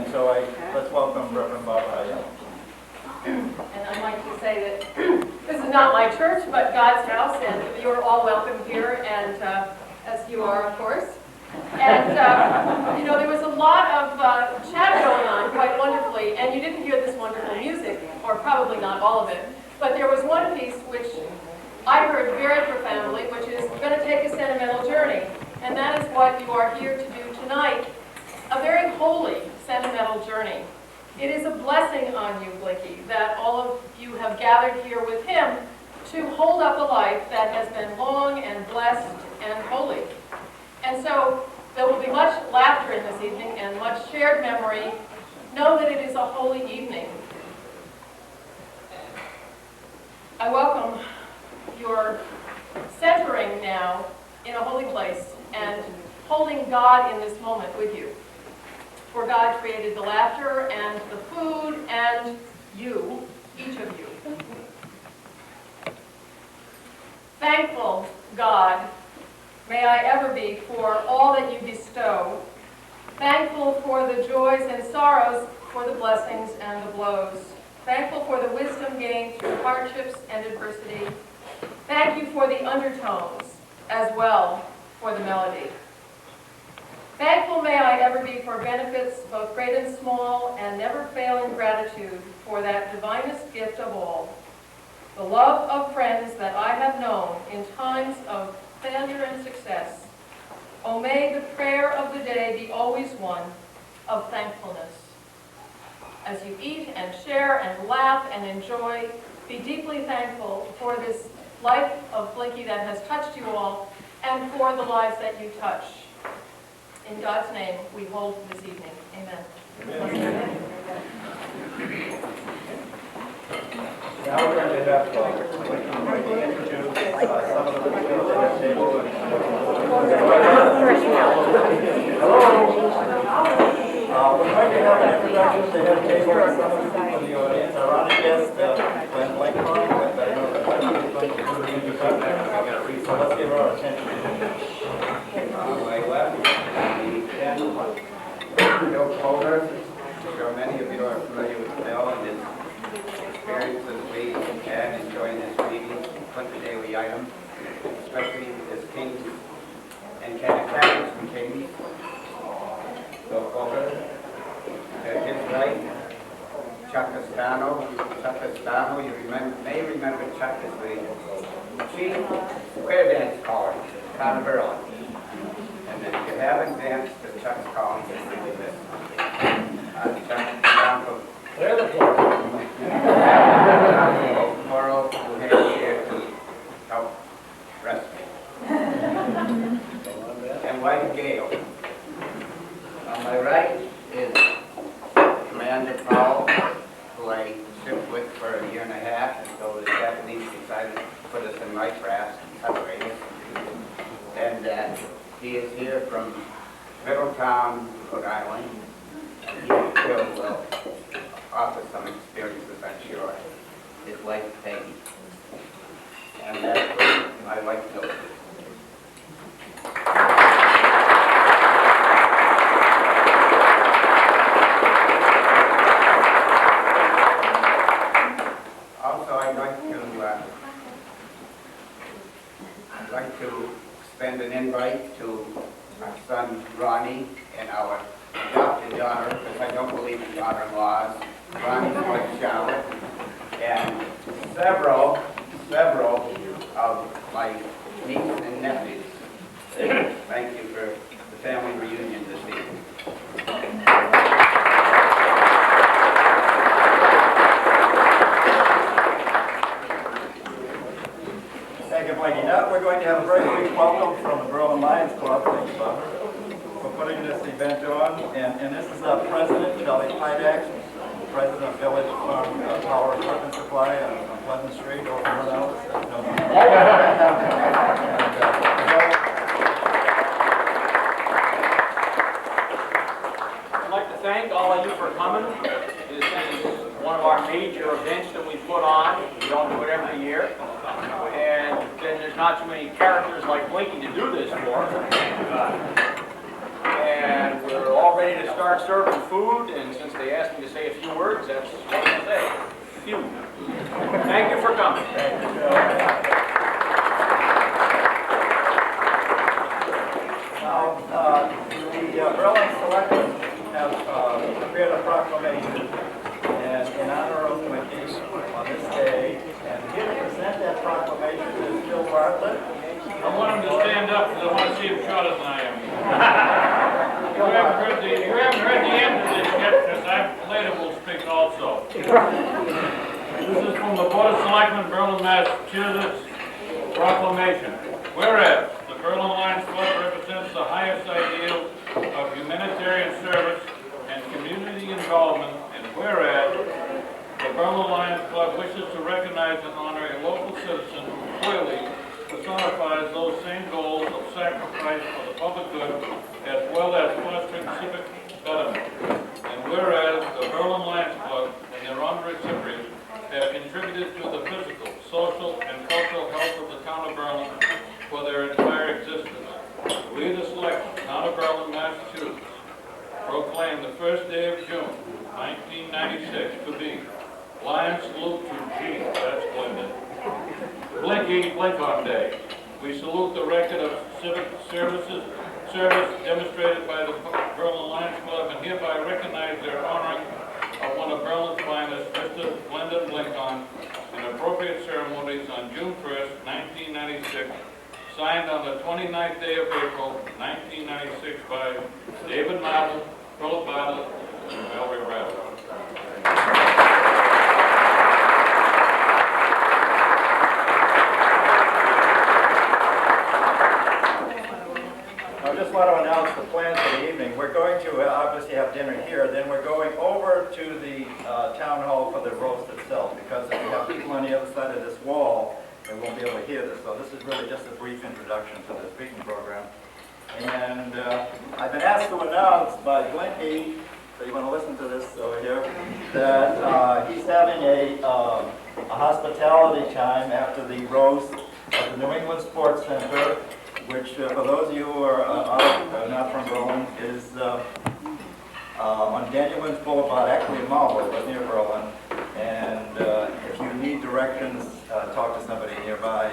and so let's welcome Reverend Barbara. And I'd like to say that this is not my church, but God's house, and you're all welcome here, and as you are, of course. And, there was a lot of chat going on quite wonderfully, and you didn't hear this wonderful music, or probably not all of it, but there was one piece which I heard very profoundly, which is going to take a sentimental journey, and that is what you are here to do tonight, a very holy sentimental journey. It is a blessing on you, Blinky, that all of you have gathered here with him to hold up a life that has been long and blessed and holy. And so there will be much laughter in this evening and much shared memory. Know that it is a holy evening. I welcome your centering now in a holy place and holding God in this moment with you. For God created the laughter and the food and you, each of you. Thankful, God, may I ever be for all that you bestow. Thankful for the joys and sorrows, for the blessings and the blows. Thankful for the wisdom gained through hardships and adversity. Thank you for the undertones, as well for the melody. Thankful may I ever be for benefits, both great and small, and never failing gratitude for that divinest gift of all, the love of friends that I have known in times of failure and success. Oh, may the prayer of the day be always one of thankfulness. As you eat and share and laugh and enjoy, be deeply thankful for this life of Blinky that has touched you all, and for the lives that you touch. In God's name, we hold this evening. Amen. Amen. Now we're going to have Blinky introduce some of the people that have table. We're going to have an introduction to head table for some of the people in the audience. Our honored guest, Blenkhorn, but I know that Blinky is going to do the introduction. So let's give her our attention. On my left, Bill Coulter. I'm sure many of you are familiar with Bill and his experiences we had enjoying this meeting, put the daily item, especially as kings and captains and kings. Bill Coulter. At his right, Chuck Estado. Chuck Estado, you may remember Chuck as the chief square dance caller, Carnival. And then if you haven't danced to Chuck's calling, it's really this. Chuck down from tomorrow, who has here to help rescue. And wife Gail. On my right is Commander Paul, who I shipped with for a year and a half until the Japanese decided to put us in life rafts and separate us. And he is here from Middletown, Rhode Island, and he will offer some experiences, I'm sure. His wife, Peggy. And that's what my wife knows. Also, I'd like to extend an invite to our son Ronnie and our adopted daughter, because I don't believe in daughter-in-laws, Ronnie's wife Charlotte, and several of my nieces and nephews. Thank you for the family reunion this evening. Thank you, Blinky. Now we're going to have a very quick welcome from the Berlin Lions Club. Thank you, Bob, for putting this event on. And this is our president, Charlie Pydak, president of Village Farm Power Equipment Supply on Pleasant Street, over I'd like to thank all of you for coming. This is one of our major events that we put on. We don't do it every year. And then there's not too many characters like Blinky to do this for. And we're all ready to start serving food, and since they asked me to say a few words, that's what I'm going to say. Few. Thank you for coming. Now, the Berlin Selectmen have prepared a proclamation and in honor of Blinky on this day. And here to present that proclamation is Bill Bartlett. I want him to stand up because I want to see him shorter than I am. You haven't heard the end of this yet, because I later will speak also. This is from the Board of Selectmen, Berlin, Massachusetts, Proclamation. Whereas the Berlin Lions Club represents the highest ideals of humanitarian service and community involvement, and whereas the Berlin Lions Club wishes to recognize and honor a local citizen who clearly personifies those same goals of sacrifice for the public good as well as fostering civic betterment. And whereas the Berlin Lions Club and their honorary recipients have contributed to the physical, social, and cultural health of the town of Berlin for their entire existence, we, the select town of Berlin, Massachusetts, proclaim the first day of June, 1996, to be Lions Salute to G, that's splendid. Blinky Blenkhorn Day. We salute the record of civic service demonstrated by the Berlin Lions Club and hereby recognize their honoring of one of Berlin's finest, Mr. Blenkhorn, in appropriate ceremonies on June 1st, 1996, signed on the 29th day of April, 1996 by David Martin, Philip Bartlett, and Valerie Bradley. I just want to announce the plans for the evening. We're going to obviously have dinner here, then we're going over to the town hall for the roast itself, because if we have people on the other side of this wall, they won't be able to hear this. So this is really just a brief introduction to the speaking program. And I've been asked to announce by Blinky, so you want to listen to this over here, that he's having a hospitality time after the roast at the New England Sports Center, which for those of you who are not from Berlin, is on Daniel Wynn Boulevard, actually in Marlborough, but near Berlin. And if you need directions, talk to somebody nearby.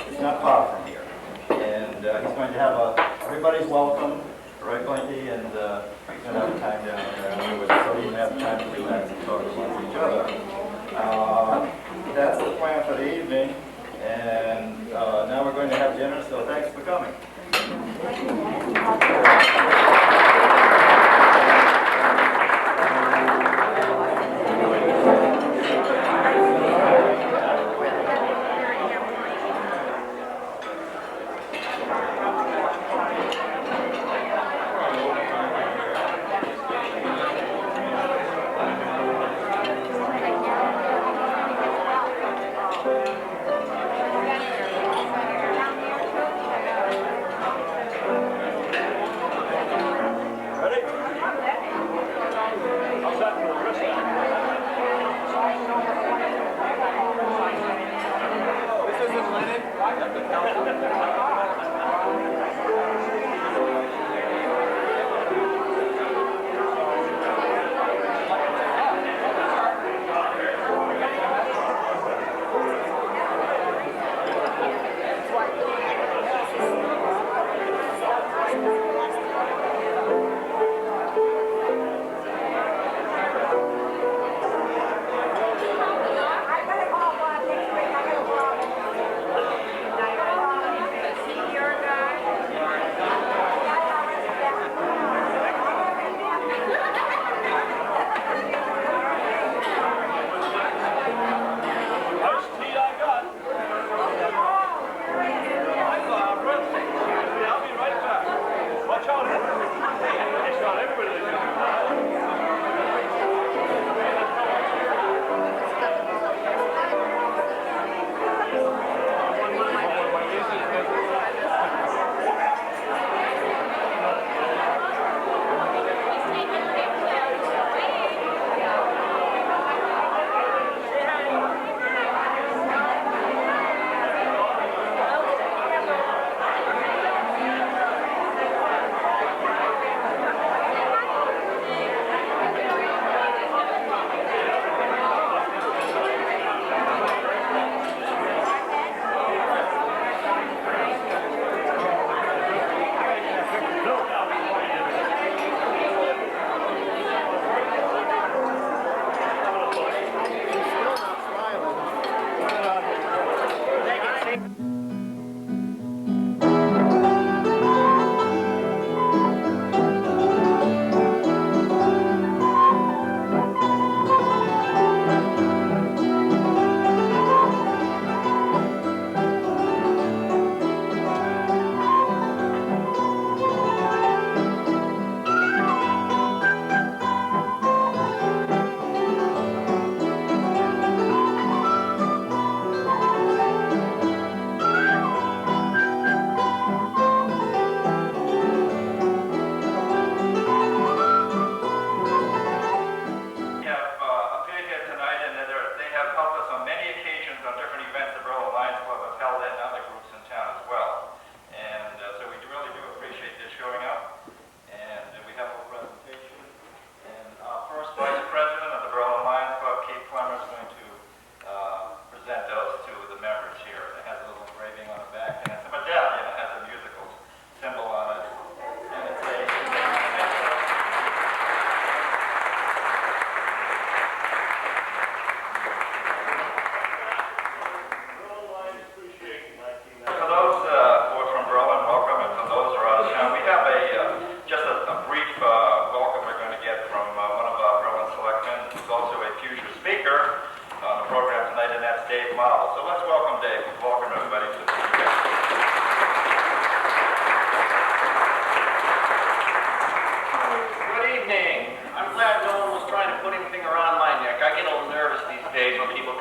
It's not far from here. And he's going to have everybody's welcome, right, Blinky? And he's going to have time down there, so you can have time to relax and talk amongst each other. That's the plan for the evening. And now we're going to have dinner, so thanks for coming.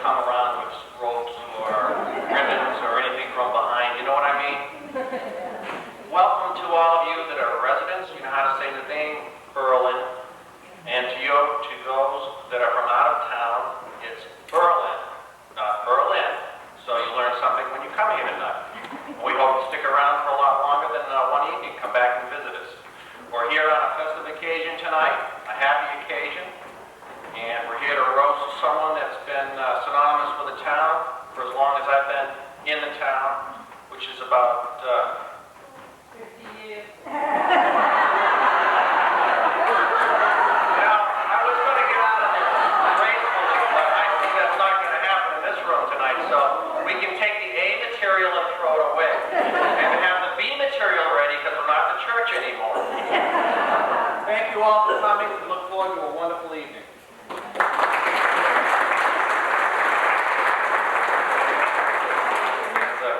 come around with ropes or ribbons or anything from behind, you know what I mean? Welcome to all of you that are residents. You know how to say the name Berlin. And to those that are from out of town, it's Berlin, not Berlin. So you learn something when you come here tonight. We hope to stick around for a lot longer than one evening. Come back and visit us. We're here on a festive occasion tonight, a happy occasion, and we're here to roast someone that's been synonymous with the town for as long as I've been in the town, which is about 50 years. I was going to get out of this gracefully, but I think that's not going to happen in this room tonight, so we can take the A material and throw it away, and have the B material ready because we're not the church anymore. Thank you all for coming. We look forward to a wonderful evening.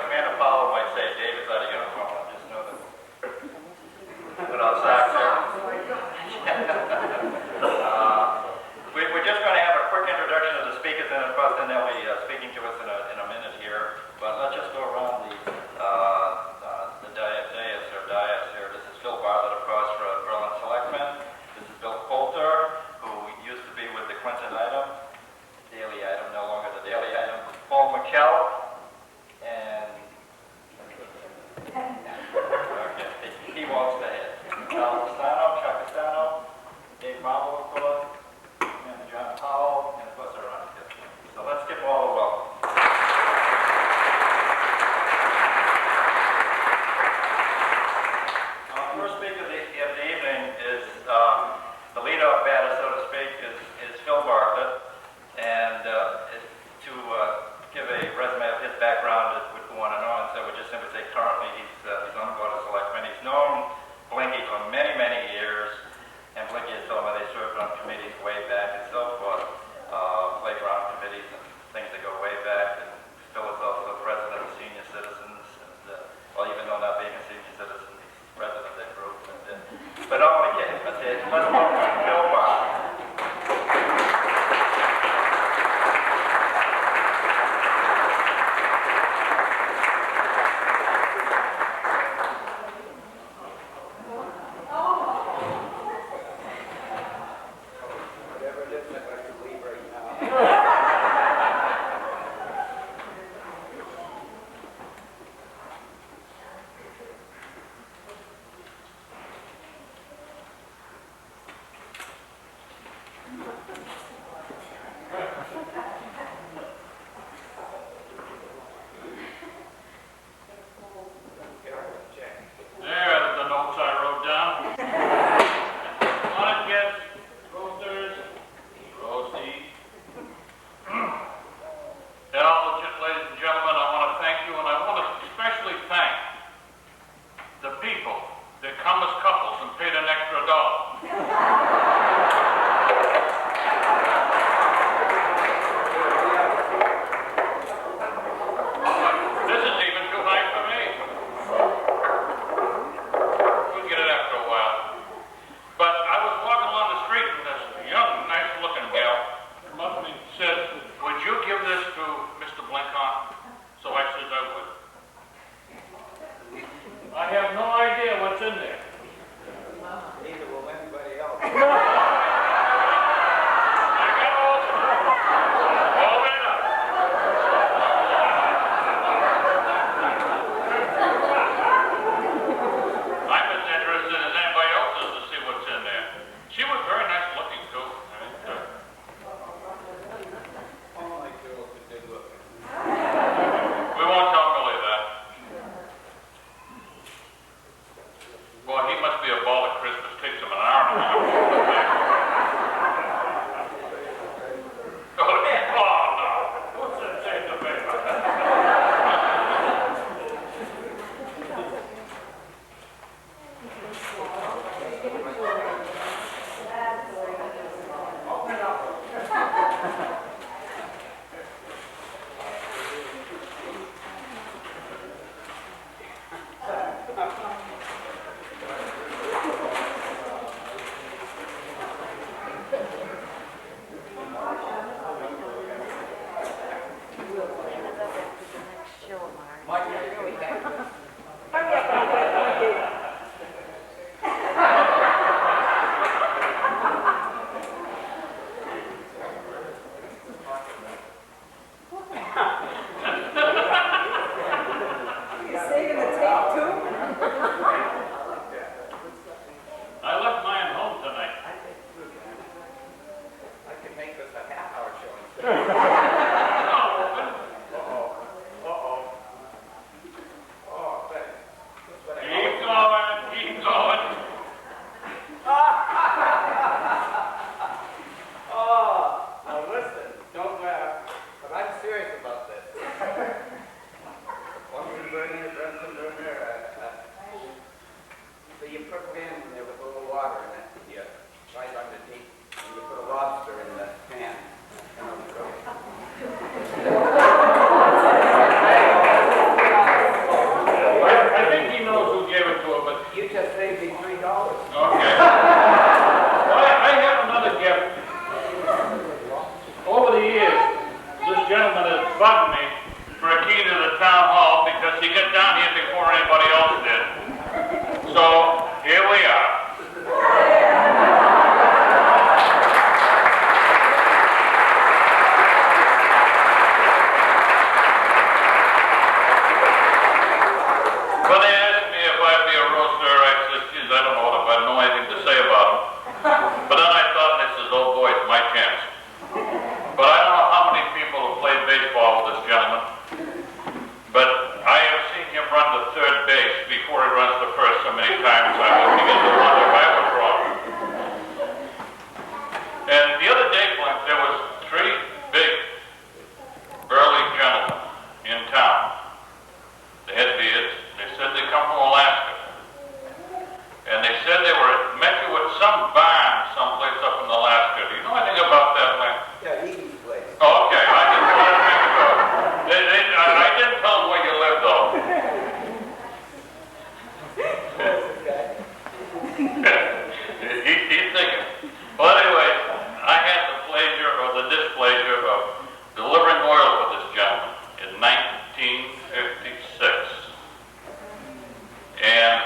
Commander Powell might say David's out of uniform. I just know that. Put on socks there. We're just going to have a quick introduction of the speakers, and of course then they'll be speaking to us in a minute here. But let's just go around the dais here. This is Phil Bartlett, of course, for Berlin Selectmen. This is Bill Coulter, who used to be with the Clinton item, daily item, no longer the daily item. Paul McKell, and okay, he walks ahead. Chuck Estado, Dave Marble, of course, and John Powell, and of course our Ronnie Gibson. So let's give them all a welcome. First speaker of the evening is the leader-off batter, so to speak, is Phil Bartlett. And to give a resume of his background, if we want to know, and so we just simply say currently he's on the Board of Selectmen. He's known Blinky for many, many years, and Blinky has told me they served on committees way back and so forth, playground committees and things that go way back. And Phil is also president of Senior Citizens, and well, even though not being a senior citizen, he's president of that group. But all we can, let's welcome Phil Bartlett. And the other day, Blink, there was 3 big, burly gentlemen in town. They had beards. They said they come from Alaska. And they said they met you at some barn someplace up in Alaska. Do you know anything about that, Blink? Yeah, Edie's place. Oh, okay, I just wanted to make sure. I didn't tell them where you lived, though. He's thinking. Well, anyway, I had the pleasure or the displeasure of delivering oil for this gentleman in 1956. And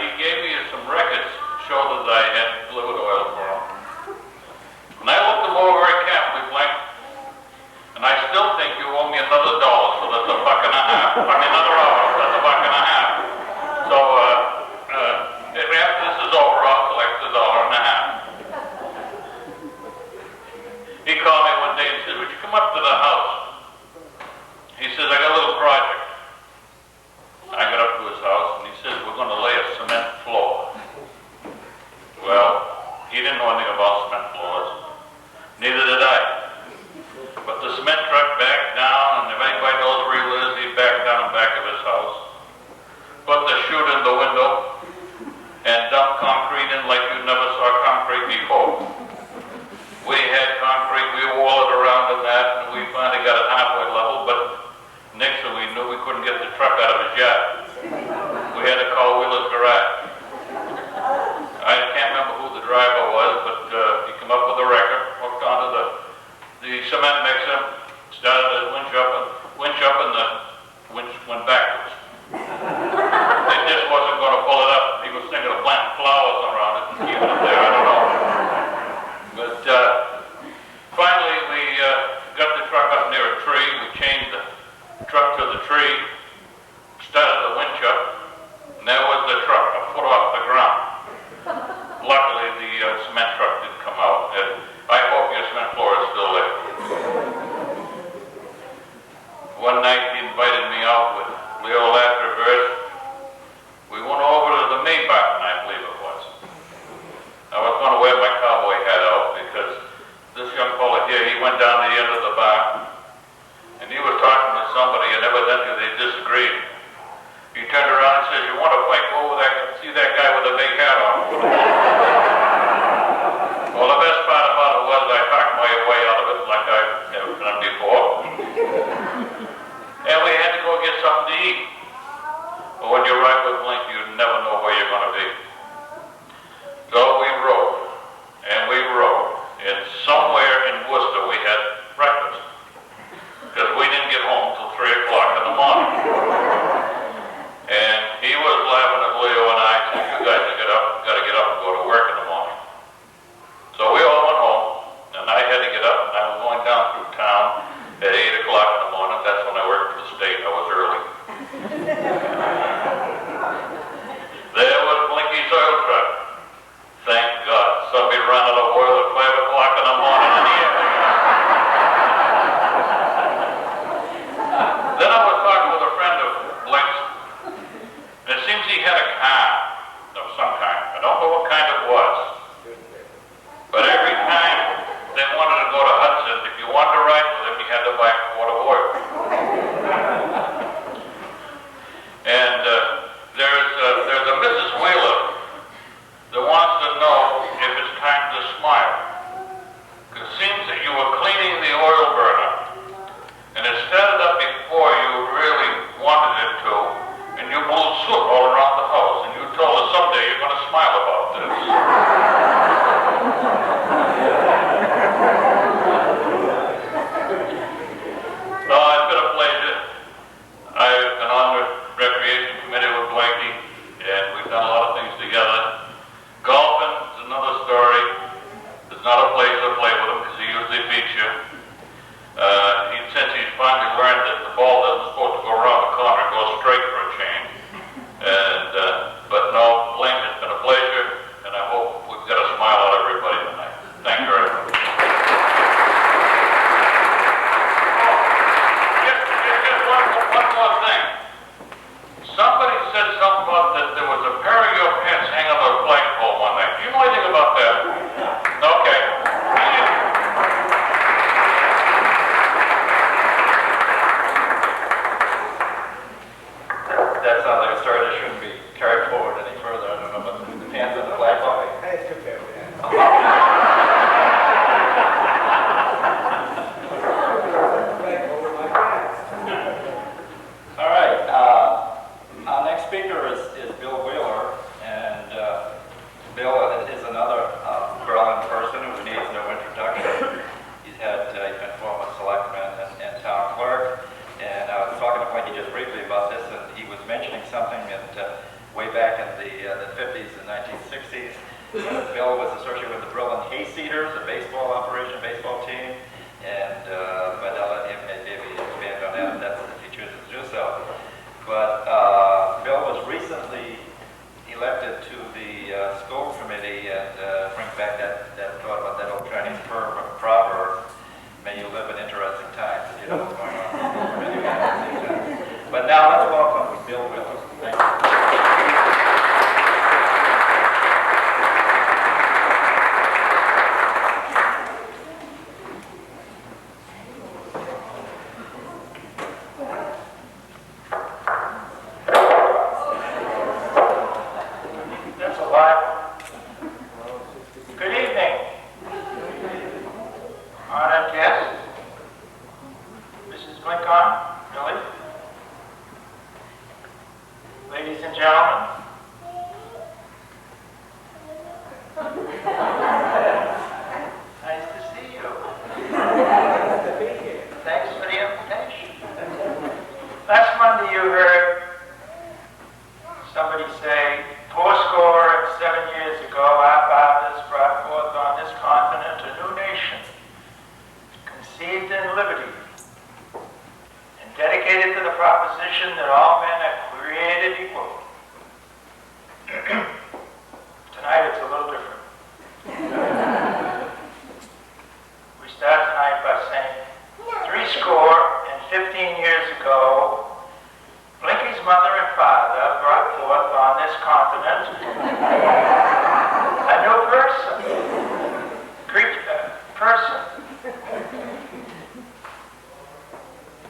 he gave me some records to show that I had delivered oil for him. And I looked them over very carefully, Blink, and I still think you owe me another $1, so that's $1.50. I mean, another hour, that's $1.50. So, after this is over, I'll collect $1.50. He called me one day and said, would you come up to the house? He says, I got a little project. I got up to his house and he says, we're going to lay a cement floor. Well, he didn't know anything about cement floors. Neither did I. But the cement truck backed down, and if anybody knows where he lives, he backed down in back of his house. Put the chute in the window and dumped concrete in like you never saw concrete before. We had concrete, we walled it around in that, and we finally got it halfway level, but next thing we knew, we couldn't get the truck out of his yard. We had to call Wheeler's Garage. I can't remember who the driver was, but he came up with a record, hooked onto the cement mixer, started his winch up, and the winch went backwards. It just wasn't going to pull it up. He was thinking of planting flowers around it and keeping it there, I don't know. But finally, we got the truck up near a tree. We chained the truck to the tree, started the winch up, and there was the truck, a foot off the ground. Luckily, the cement truck didn't come out, and I hope your cement floor is still there. One night, he invited me out with Leo Latterverse. We went over to the Maybach, I believe it was. I was going to wear my cowboy hat out because this young fellow here, he went down to the end of the bar, and he was talking to somebody, and evidently they disagreed. He turned around and says, you want to fight, go over there and see that guy with a big hat on. Well, the best part about it was I talked my way out of it like I've never done before. And we had to go get something to eat. But when you ride with Blinky, you never know where you're going to be. So we rode, and we rode. And somewhere in Worcester we had breakfast. Because we didn't get home till 3 o'clock in the morning. And he was laughing at Leo and I, saying, you guys got to get up and go to work in the morning. So we all went home, and I had to get up, and I was going down through town at 8 o'clock in the morning. That's when I worked for the state. I was early. There was Blinky's oil truck. Thank God. Somebody ran out of oil at 5 o'clock in the morning in the evening. Then I was talking with a friend of Blink's, and it seems he had a car of some kind. I don't know what kind it was. But every time they wanted to go to Hudson, if you wanted to ride with him, you had to buy a Blenkhorn, Millie. Ladies and gentlemen. Nice to see you. Thanks for the invitation. Last Monday you heard somebody say, 7 years ago our fathers brought forth on this continent a new nation, conceived in liberty, and dedicated to the proposition that all men are created equal. Tonight it's a little different. We start tonight by saying, 15 years ago, Blinky's mother and father brought forth on this continent a new person,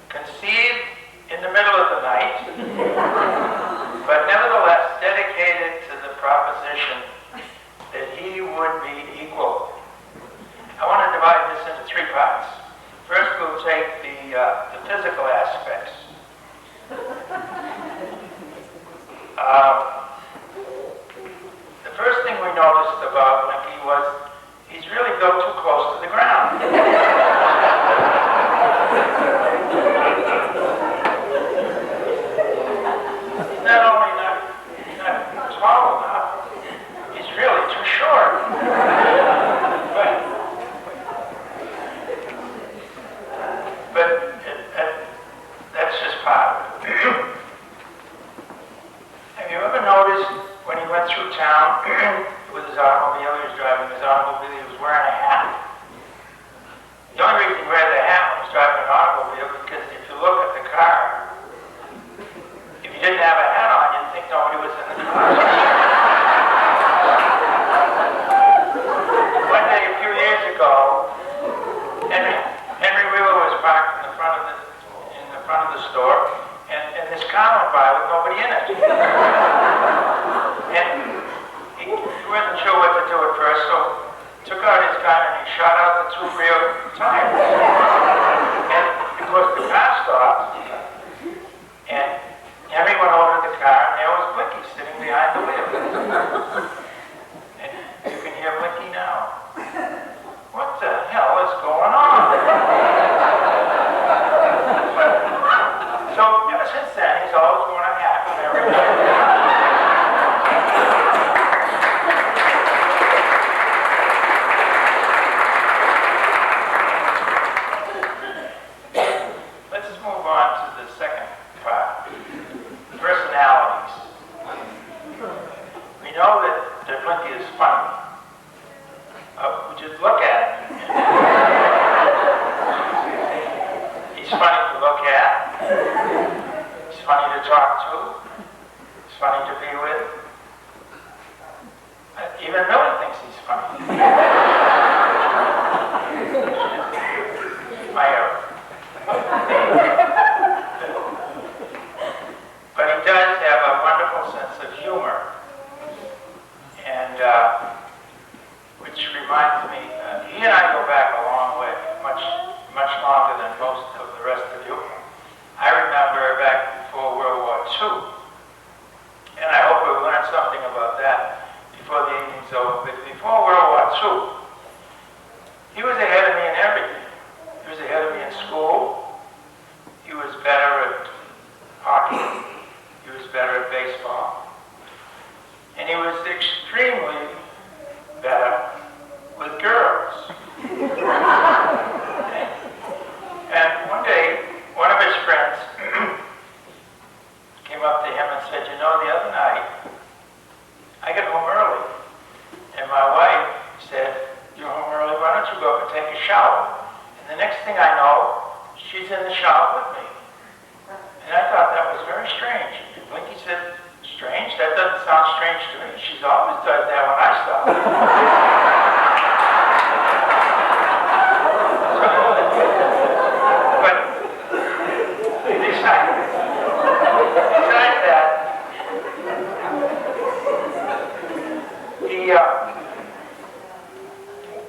conceived in the middle of the night, but nevertheless dedicated to the proposition that he would be equal. I want to divide this into 3 parts. First, we'll take the physical aspects. The first thing we noticed about Blinky was he's really built too close to the ground. He's not only not tall enough, he's really too short. But that's just part of it. Have you ever noticed when he went through town with his automobile, he was driving his automobile, he was wearing a hat? The only reason he wears a hat when he's driving an automobile is because if you look at the car, if you didn't have a hat on, you'd think nobody was in the car. One day, a few years ago, Henry Wheeler was parked in the front of the store, and this car went by with nobody in it. And he wasn't sure what to do at first, so he took out his gun and he shot out the 2 rear tires. And of course the car stopped, and Henry went over to the car, and there was Blinky sitting behind the wheel. And you can hear Blinky now. What the hell is going on? So ever since then, he's always worn a hat when everybody. Let's move on to the second part, personalities. We know that Blinky is funny. We just look at him. He's funny to look at. He's funny to talk to. He's funny to be with. Even Millie thinks he's funny. My error. But he does have a wonderful sense of humor. And which reminds me, he and I go back a long way, much longer than most of the rest of you. I remember back before World War II, and I hope we've learned something about that before the evening's over, but before World War II, he was ahead of me in everything. He was ahead of me in school. He was better at hockey. He was better at baseball. And he was extremely better with girls. And one day, one of his friends came up to him and said, you know, the other night, I got home early. And my wife said, you're home early, why don't you go up and take a shower? And the next thing I know, she's in the shower with me. And I thought that was very strange. And Blinky said, strange? That doesn't sound strange to me. She's always does that when I stop. But besides that,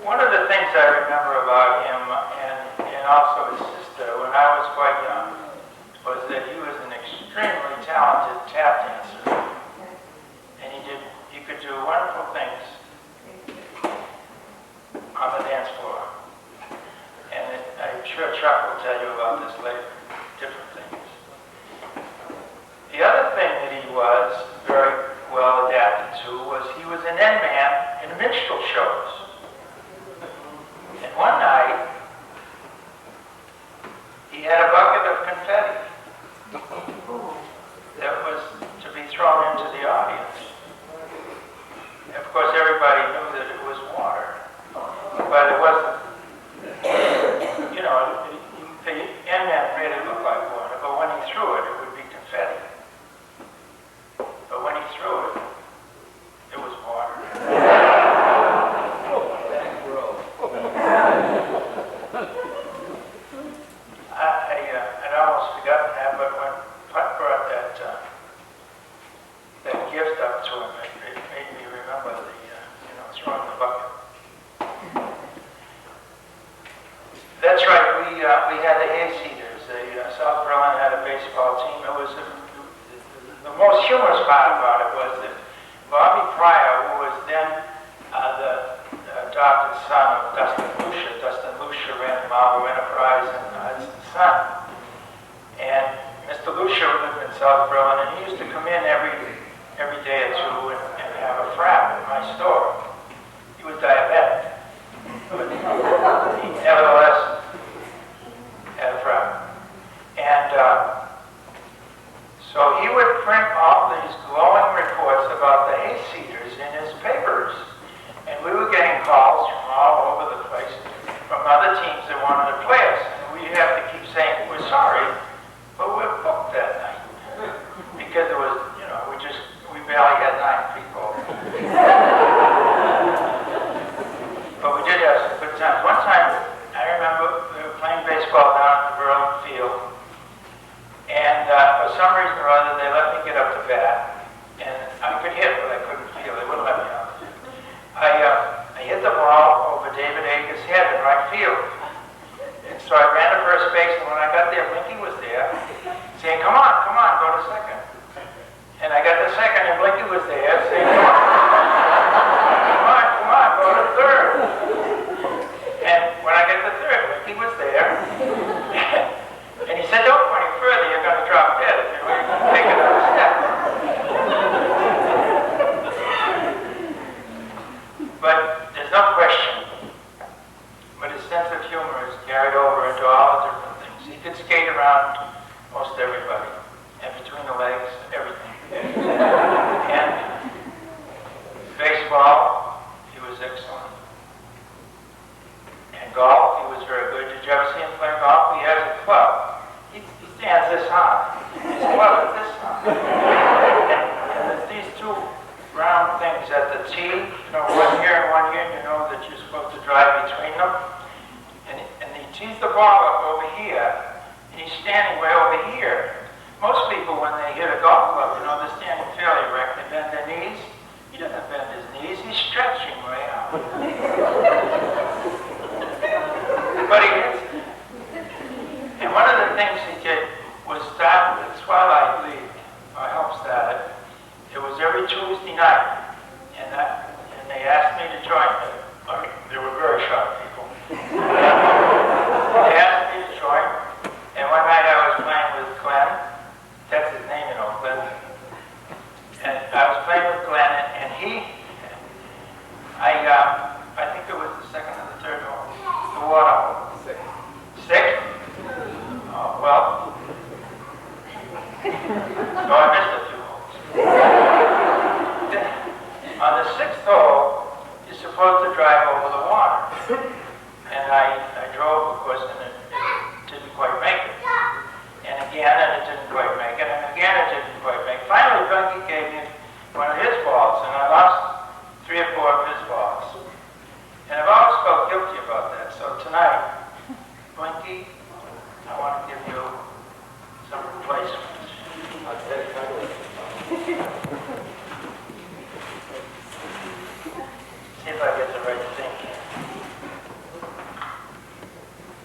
one of the things I remember about him and also his sister when I was quite young sure Chuck will tell you about this later. Different things. The other thing that he was very well adapted to was he was an end man in minstrel shows. And one night, he had a bucket of confetti that was to be thrown into the audience. And of course, everybody knew that it was water, but it wasn't. You know, the end man made it look like water, but when he threw it, it would be confetti. But when he threw it, it was water. I'd almost forgotten that, but when Putt brought that gift up to him, it made me remember throwing the bucket. That's right, we had the hayseeders. South Berlin had a baseball team. It was the most humorous part about it was that Bobby Pryor, who was then the adopted son of Dustin Lucia ran Marlboro Enterprise and Hudson Sun. And Mr. Lucia lived in South Berlin, and he used to come in every day or two and have a frap at my store. He was diabetic, but he nevertheless had a frap. And so he would print all these glowing reports about the hayseeders in his papers. And we were getting calls from all over the place from other teams that wanted to play us. And we'd have to keep saying, we're sorry, but we're booked that night. Because it was, we barely had 9 people. But we did have some good times. One time, I remember we were playing baseball down at the Berlin field. And for some reason or other, they let me get up to bat. And I could hit, but I couldn't feel. They wouldn't let me out. I hit the ball over David Ager's head in right field. And so I ran to first base, and when I got there, Blinky was there, saying, come on, go to second. And I got to second, and Blinky was there, saying, come on, go to third. And when I got to third, Blinky was there. And he said, don't go any further, you're going to drop dead if you take another step. But there's no question, but his sense of humor is carried over into all the different things. He could skate around most everybody, and between the legs, everything. And baseball, he was excellent. And golf, he was very good. Did you ever see him play golf? He has a club. He stands this high. His club is this high. And there's these two round things at the tee, one here and one here, and you know that you're supposed to drive between them. And he tees the ball up over here, and he's standing way over here. Most people, when they hit a golf club, they're standing fairly erect. They bend their knees. He doesn't bend his knees. He's stretching way out. But he hits it. And one of the things he did was start with Twilight League, or help start it. It was every Tuesday night, and they asked me to join them. They were very sharp people. They asked me to join, and one night I was playing with Glenn. That's his name, Glenn. And I was playing with Glenn, and I think it was the second or the third hole. The water hole. Sixth? Oh, well. So I missed a few holes. On the 6th hole, you're supposed to drive over the water. And I drove, of course, and it didn't quite make it. And again, and it didn't quite make it. And again, it didn't quite make it. Finally, Blinky gave me one of his balls, and I lost 3 or 4 of his balls. And I've always felt guilty about that. So tonight, Blinky, I want to give you some replacements. See if I get the right thing here.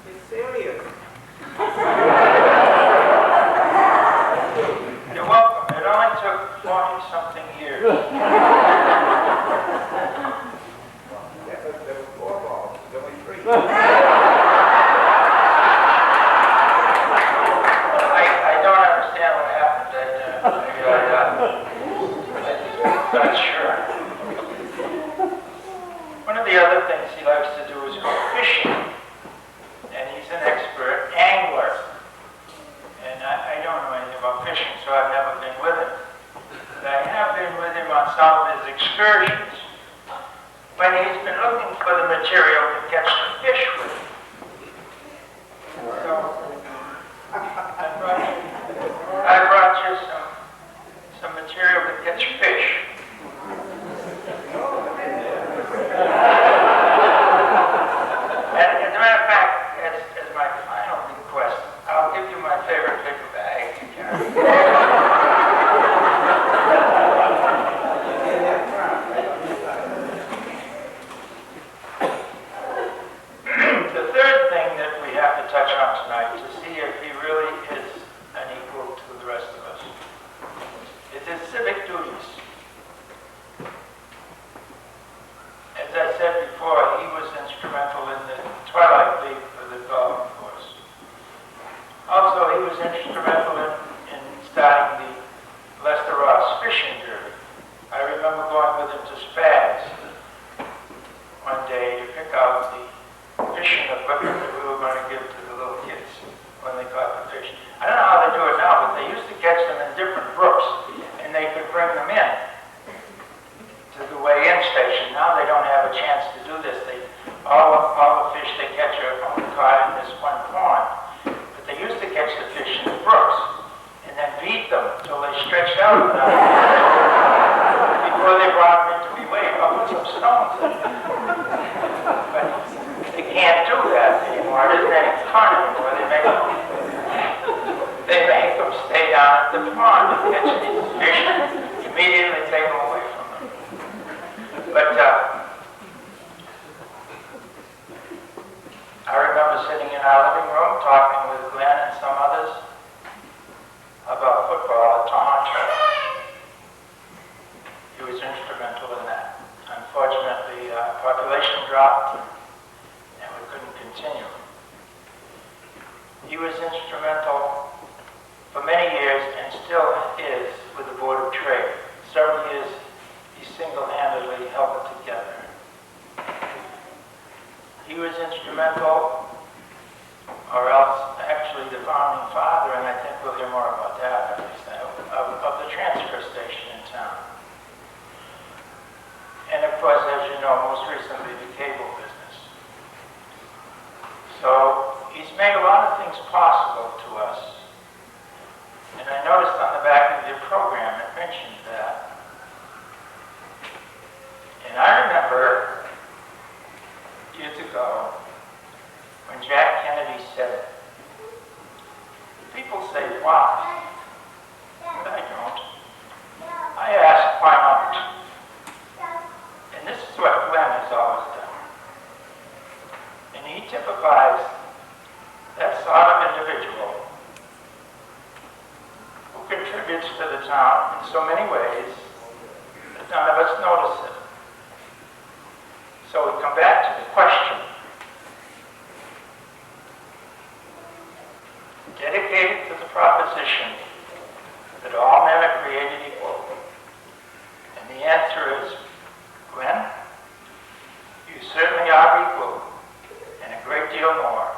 Be serious. You're welcome. It only took 40-something years. There were 4 balls. There were 3. remember sitting in our living room talking with Glenn and some others about football at Toronto. He was instrumental in that. Unfortunately, population dropped and we couldn't continue. He was instrumental for many years and still is with the Board of Trade. Several years he single-handedly held it together. He was instrumental, or else actually the founding father, and I think we'll hear more about that, at least, of the transfer station in town. And of course, as you know, most recently the cable business. So he's made a lot of things possible to us. And I noticed on the back of your program it mentioned that. And I remember years ago when Jack Kennedy said it. People say, why? But I don't. I ask, why not? And this is what Glenn has always done. And he typifies that sort of individual who contributes to the town in so many ways that none of us notice it. So we come back to the question. Dedicated to the proposition that all men are created equal. And the answer is, Glenn, you certainly are equal, and a great deal more.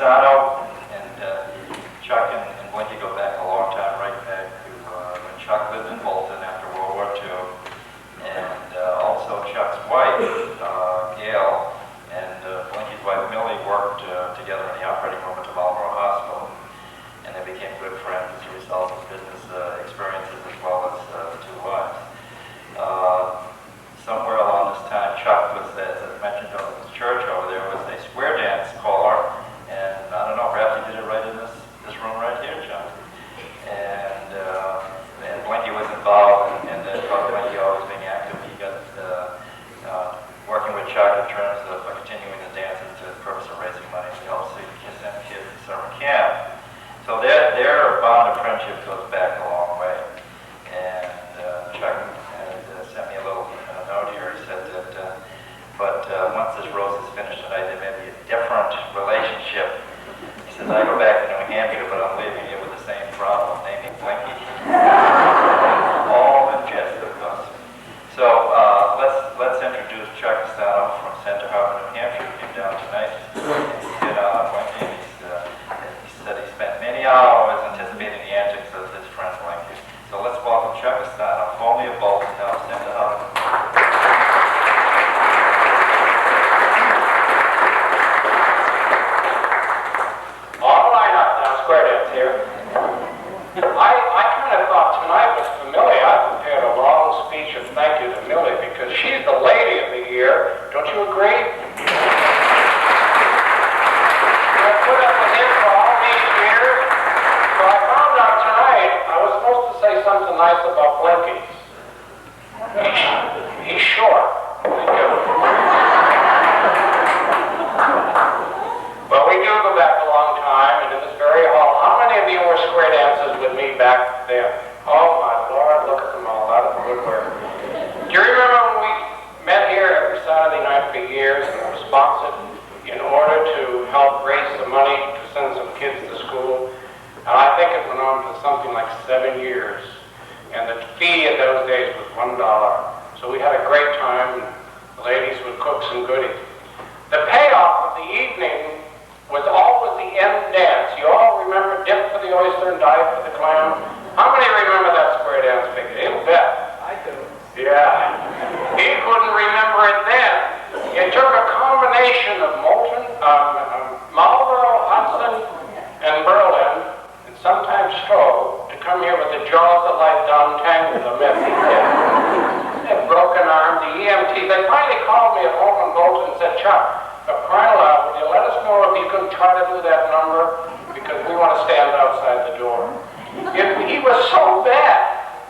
Estado, and Chuck and Blinky go back a long time, right back to when Chuck lived in Bolton after World War II, and also Chuck's wife, Gail, and Blinky's wife, Millie, worked together in the operating room at the Marlborough Hospital, and they became good friends as a result of business experiences as well as the two wives. Somewhere along this time, Chuck was, as I mentioned, over the church over there was a square dance caller, and I don't know, perhaps he did it right in this room right here, Chuck. And Blinky was involved, and Blinky always being active, he got working with Chuck in terms of continuing the dances to the purpose of raising money. We also sent kids to summer camp. So their bond of friendship goes back a long way. And Chuck sent me a little note here. He said that, but once this rose is finished tonight, there may be a different relationship. He says, I go back to New Hampshire, but I'm leaving you with the same problem, naming Blinky. All in jest, of course. So let's introduce Chuck Estado from Center Harbor, New Hampshire. He came down tonight. He hit on Blinky, and he said he spent many hours anticipating the antics of his friend Blinky. So let's welcome Chuck Estado, formerly of Bolton, now Center Harbor. All right, up now, square dance here. I kind of thought tonight was familiar. I prepared a long speech of thank you to Millie because she's the lady of the year. Don't you agree? I put up with him for all these years. So I found out tonight I was supposed to say something nice about Blinky. He's short. Thank you. Well, we do go back a long time, and in this very hall, how many of you were square dancers with me back then? Oh my Lord, look at them all out of the woodwork. Do you remember when we EMT. They finally called me at home in Bolton and said, Chuck, for crying out, would you let us know if you can try to do that number? Because we want to stand outside the door. He was so bad.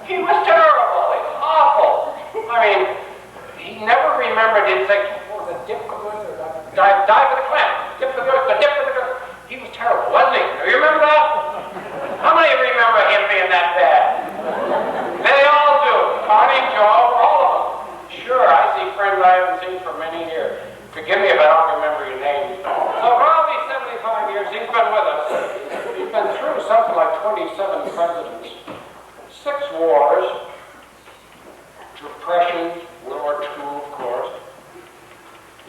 He was terrible. He was awful. I mean, he never remembered. He'd say, what was it, dip for good or dive for the clamp? Dip for good, dip for the good. He was terrible, wasn't he? Do you remember that? How many remember him being that bad? They all do. Connie, Joe, all of them. Sure, I see friends I haven't seen for many years. Forgive me if I don't remember your names. So for all these 75 years, he's been with us. He's been through something like 27 presidents, 6 wars, Depression, World War II, of course.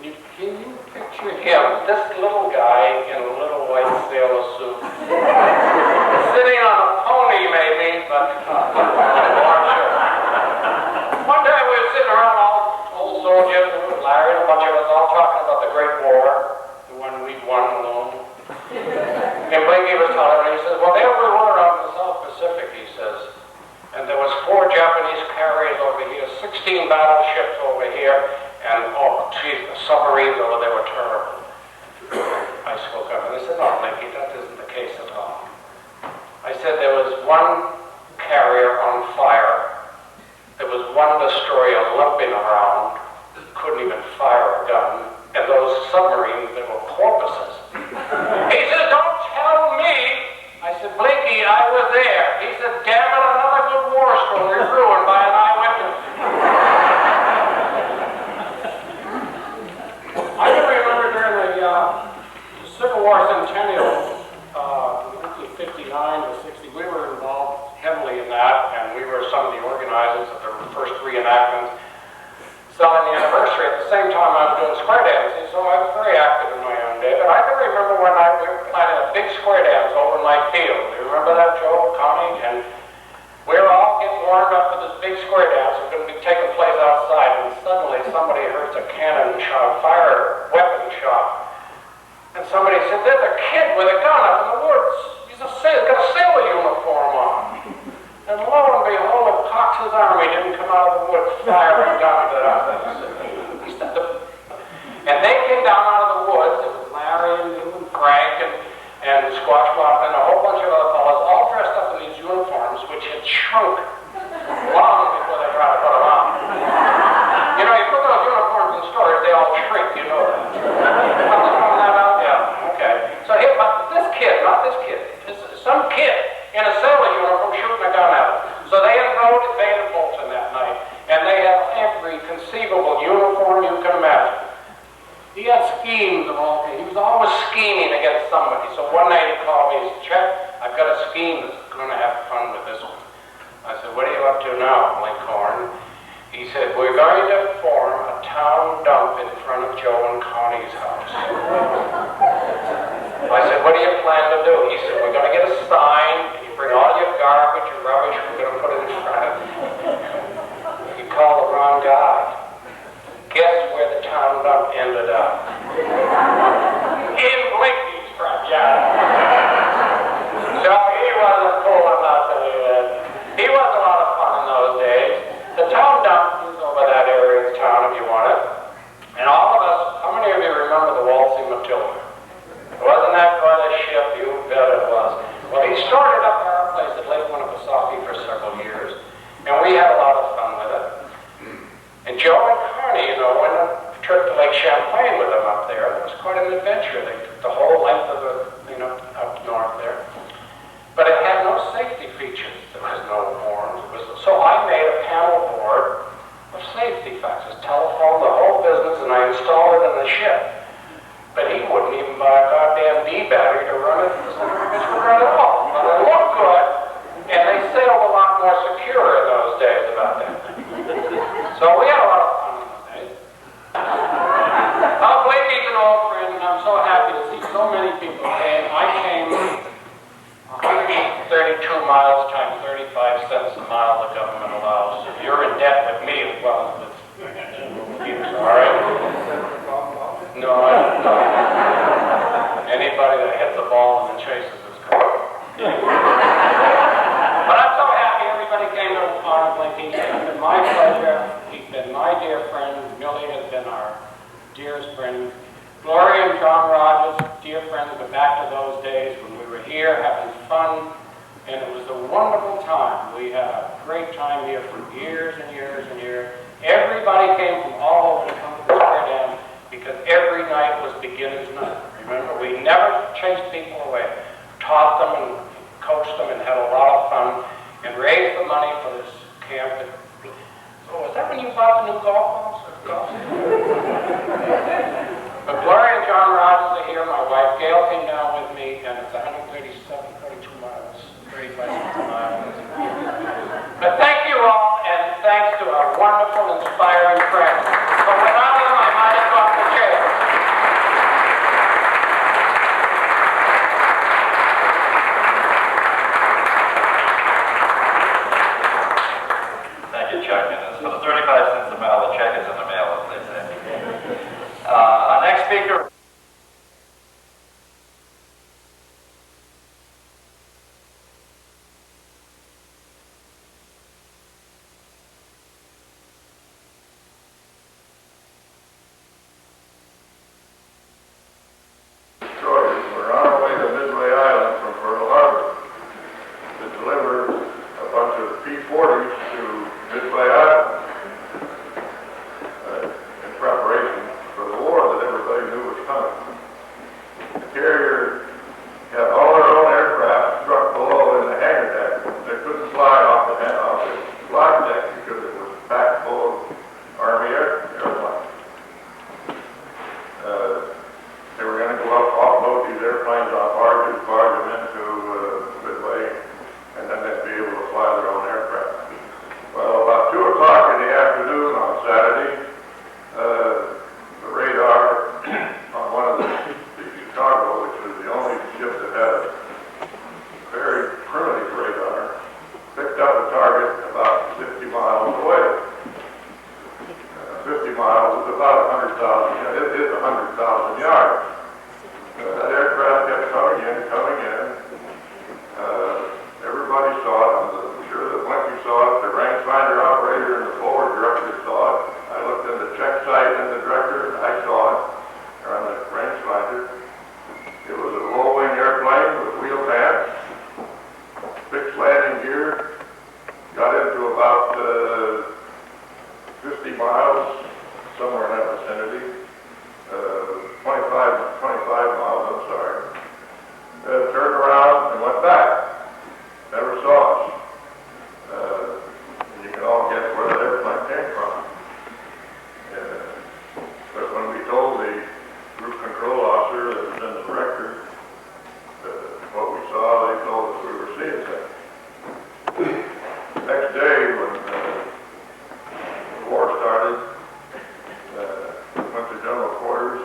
Can you picture him, this little guy in a little white sailor suit, sitting on a pony maybe, but I'm sure. One day we were sitting around, all old soldiers, Larry and a bunch of us, all talking about the Great War, the one we'd won alone. And Blinky was telling me, he says, well, there we were out in the South Pacific, he says, and there was 4 Japanese carriers over here, 16 battleships over here, and oh, geez, the submarines over there were terrible. I spoke up and I said, no, Blinky, that isn't the case at all. I said there was 1 carrier on fire, there was 1 destroyer lumping around, couldn't even fire a gun, and those submarines, they were porpoises. He said, don't tell me. I said, Blinky, I was there. He said, damn it, another good war story ruined by an eyewitness. I can remember during the Civil War Centennial, 59 to 60, we were involved heavily in that, and we were some of the organizers of the first reenactments. So on the anniversary, at the same time I was doing square dancing, so I was very active in my own day. But I can remember one night we were planning a big square dance over in my field. Do you remember that, Joe, Connie? And we were all getting warmed up for this big square dance. It was going to be taking place outside, and suddenly somebody heard a cannon shot, fire weapon shot. And somebody said, there's a kid with a gun up in the woods. He's got a sailor uniform on. And lo and behold, Cox's army didn't come out of the woods firing guns at us. And they came down out of the woods. It was Larry and you and Frank and Squash Bop and a whole bunch of other fellows, all dressed up in these uniforms, which had shrunk long before they tried to put them on. You know, you put those uniforms in stores, they all shrink, you know that. What's throwing that out? Yeah, okay. So here, but this kid, not this kid, some kid in a sailor uniform shooting a gun at him. So they invaded Bolton that night, and they had every conceivable uniform you can imagine. He had schemes of all kinds. He was always scheming against somebody. So one night he called me, he said, Chuck, I've got a scheme that's going to have fun with this one. I said, what are you up to now, Blenkhorn? He said, we're going to form a town dump in front of Joe and Connie's house. I said, what do you plan to do? He said, we're going to get a sign, and you bring all your garbage and rubbish, we're going to put it in front of you. You called the wrong guy. Guess where the town dump ended up? In Blinky's front yard. So he wasn't fool enough to do that. He was a lot of fun in those days. The town dump is over that area of town if you want it. And all of us, how many of you remember the Waltzing Matilda? Wasn't that quite a ship? You bet it was. Well, he started up at our place at Lake Winnipesaukee for several years, and we had a lot of fun with it. And Joe and Connie, you know, went on a trip to Lake Champlain with them up there. It was quite an adventure. They took the whole length of the, up north there. But it had no safety features. There was no horns. So I made a panel board of safety factors, telephone, the whole business, and I installed it in the ship. But he wouldn't even buy a goddamn D battery to run it. It would run at all. But it looked good, and they sailed a lot more secure in those days about that. So we had a lot of fun in those days. Blinky's an old friend, and I'm so happy to see so many people. And I came 132 miles times 35 cents a mile the government allows. If you're in debt with me, well, it's all right. No, I don't know. Anybody that hits the ball and then chases is good. But I'm so happy everybody came to honor Blinky. It's been my pleasure. He been my dear friend. Millie has been our dearest friend. Gloria and John Rogers, dear friends, go back to those days when we were here having fun, and it was a wonderful time. We had a great time here for years and years and years. Everybody came from all over to come to the Square Dance because every night was beginner's night. Remember, we never chased people away. Taught them and coached them and had a lot of fun and raised the money for this camp. So was that when you bought the new golf balls? But Gloria and John Rogers are here. My wife Gail came down with me, and it's 32 miles, 35 miles. But thank you all, and thanks to our wonderful, inspiring friends. But without them, I might have gone to jail. Thank you, Chuck. And for the 35 cents a mile, the check is in the mail, as they say. Our next speaker. We're on our way to Midway Island from Pearl Harbor to deliver a bunch of P-40s to Midway Island in preparation for the war that everybody knew was coming. The carrier had all their own aircraft struck below in the hangar deck. They couldn't fly off the flight deck because it was packed full of Army airplanes. They were going to go up, offload these airplanes on barges, barge them into Midway, and then they'd be able to fly their own aircraft. Well, about 2 o'clock in the afternoon on Saturday, the radar on one of the Chicago, which was the only ship that had a very primitive radar, picked up a target about 50 miles away. 50 miles is about 100,000, it is 100,000 yards. That aircraft kept coming in. Everybody saw it. I'm sure that Blinky saw it. The rangefinder operator and the forward director saw it. I looked in the check sight and the director, and I saw it, or on the rangefinder. It was a low-wing airplane with wheel pants, fixed landing gear, got into about 50 miles, somewhere in that vicinity. 25 miles, I'm sorry. Turned around and went back. Never saw us. And you can all guess where that airplane came from. But when we told the group control officer that was in the director what we saw, they told us we were seeing things. Next day, when the war started, went to general quarters,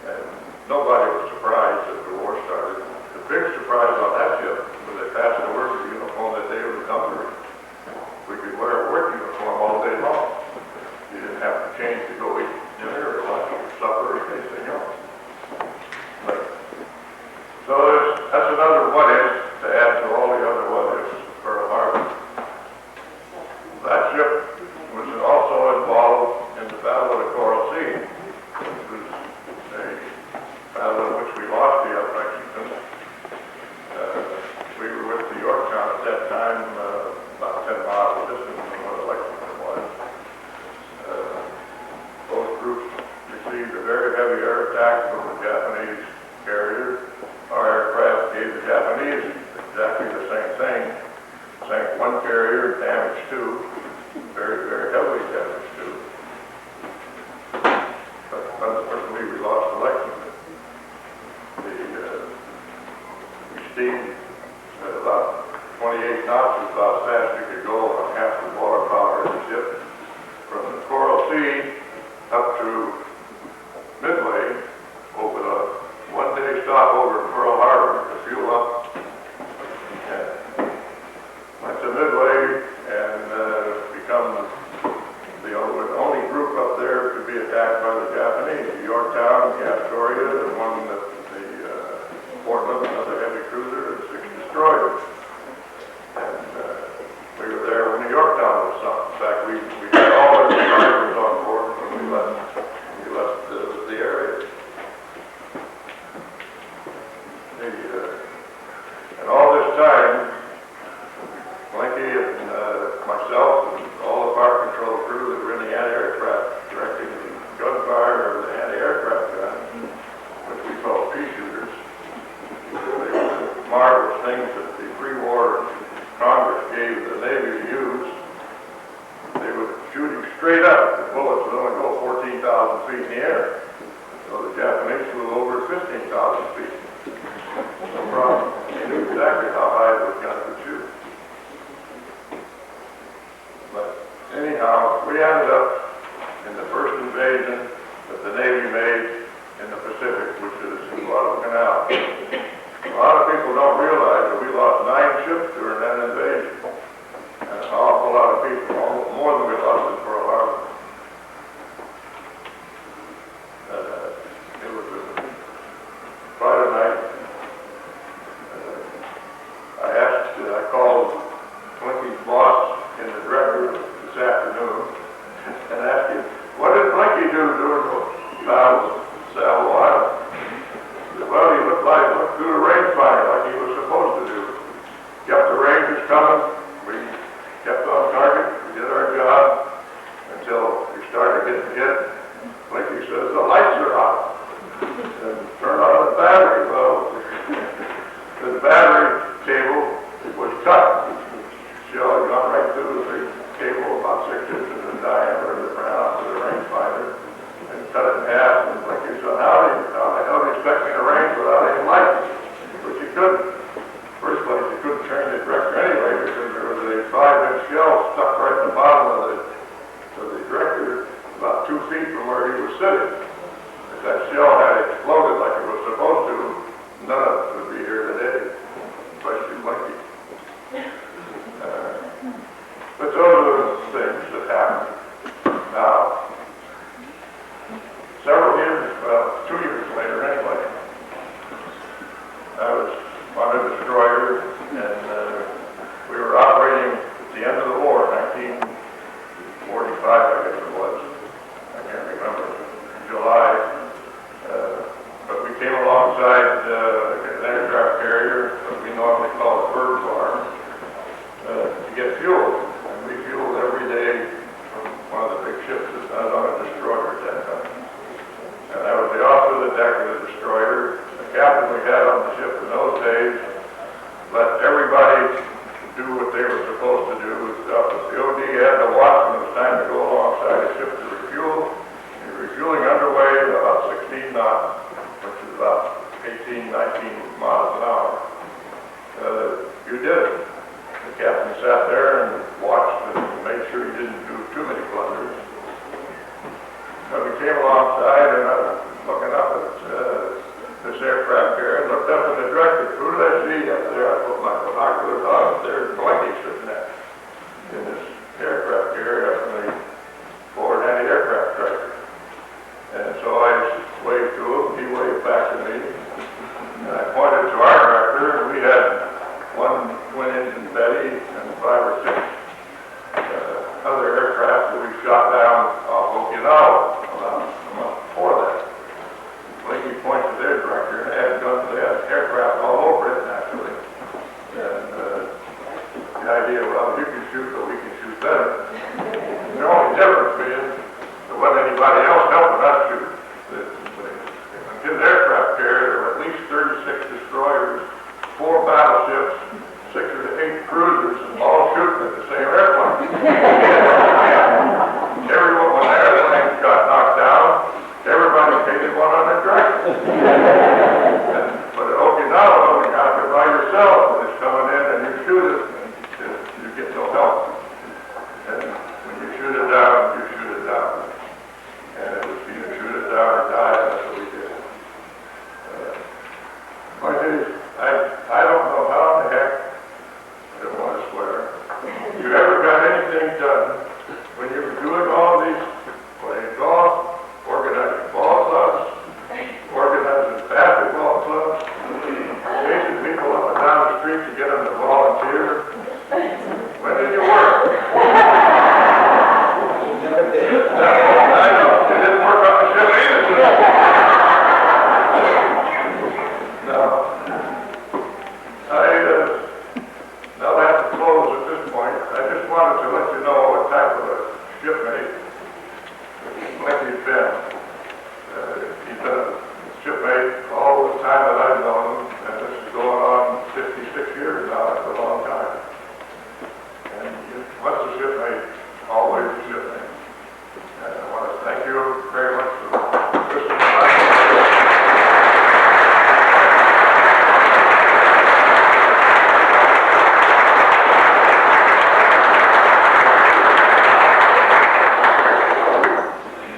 and nobody was surprised that the war started. The big surprise on that ship was they passed the word for uniform that day of the company. We could wear a work uniform all day long. You didn't have to change to go eat dinner or lunch or supper or anything else. So that's another what if to add to all the other what ifs of Pearl Harbor. That ship was also involved in the Battle of the Coral Sea, which was a battle in which we lost the Lexington. We were with the Yorktown at that time, about 10 miles distant from where the Lexington was. Both groups received a very heavy air attack from the Japanese carrier. Our aircraft gave the Japanese exactly the same thing. Sank one carrier, damaged 2. Very, very heavily damaged too. But unfortunately, we lost the Lexington. We steamed at about 28 knots, was about as fast as we could go on half the water power of the ship. From the Coral Sea up to Midway, over the one-day stopover in Pearl Harbor to fuel up. And went to Midway and become the feet in the air. So the Japanese flew over 15,000 feet. No problem. They knew exactly how high those guns would shoot. But anyhow, we ended up in the first invasion that the Navy made in the Pacific, which is Guadalcanal. A lot of people don't realize that we lost 9 ships during that invasion. And an awful lot of people, more than we lost in Pearl Harbor. It was a Friday night. I called Blinky's boss in the director this afternoon and asked him, what did Blinky do during those battles at Savo Island? He said, well, he looked through the rangefinder like he was supposed to do. Kept the Rangers coming. We kept on target. We did our job until we started getting hit. Blinky says, the lights are out. And turn on the battery. Well, the battery cable was cut. Shell had gone right through the big cable, about 6 inches in diameter, that ran out to the rangefinder, and cut it in half. And Blinky said, how the hell do you expect me to range without any lights? Which you couldn't. First place, you couldn't turn the director anyway, because there was a 5-inch shell stuck right in the bottom of the director, about 2 feet from where he was sitting. If that shell had exploded like it was supposed to, none of us would be here today, especially Blinky. But those are the things that happened. Now, several years, well, 2 years later anyway, I was on a destroyer, and we were operating at the end of the war, 1945, I guess it was. I can't remember. July. But we came alongside an aircraft carrier, what we normally call a bird farm, to get fuel. And we fueled every day from one of the big ships that was on a destroyer at that time. And I was the officer of the deck of the destroyer. The captain we had on the ship in those days let everybody do what they were supposed to do. If the OD had to watch when it was time to go alongside a ship to refuel, you're refueling underway at about 16 knots, which is about 18, 19 miles an hour. You did it. The captain sat there and watched and made sure he didn't do too many blunders. And we came alongside, and I was looking up at this aircraft carrier and looked up in the director. Who did I see up there? I put my binoculars on. There's Blinky sitting there in this aircraft carrier up in the forward anti-aircraft tractor. And so I waved to him, he waved back to me, and I pointed to our director, and we had one twin-engine Betty and 5 or 6 other aircraft that we shot down off Okinawa about a month before that. Blinky pointed to their director, and they had guns, they had aircraft all over it, naturally. And the idea, well, you can shoot, but we can shoot better. The only difference being, there wasn't anybody else helping us shoot. In his aircraft carrier, there were at least 36 destroyers, 4 battleships, 6 or 8 cruisers, all shooting at the same airplane. Everyone, when the airplane got knocked down, everybody painted one on their tractor. But at Okinawa, when you're out there by yourself, when it's coming in and you shoot it, you get no help. And when you shoot it down, you shoot it down. And it was either shoot it down or die, and that's what we did. Point is, I don't know how in the heck, I don't want to swear, you ever got anything done when you were doing all these, playing golf, organizing ball clubs, organizing basketball clubs, chasing people up and down the street to get them to volunteer. When did you work? I know, it didn't work on the ship either. No. Now I have to close at this point. I just wanted to let you know what type of a shipmate Blinky's been. He's been a shipmate all the time that I've known him, and this is going on 56 years now. That's a long time. And once a shipmate, always a shipmate. And I want to thank you very much.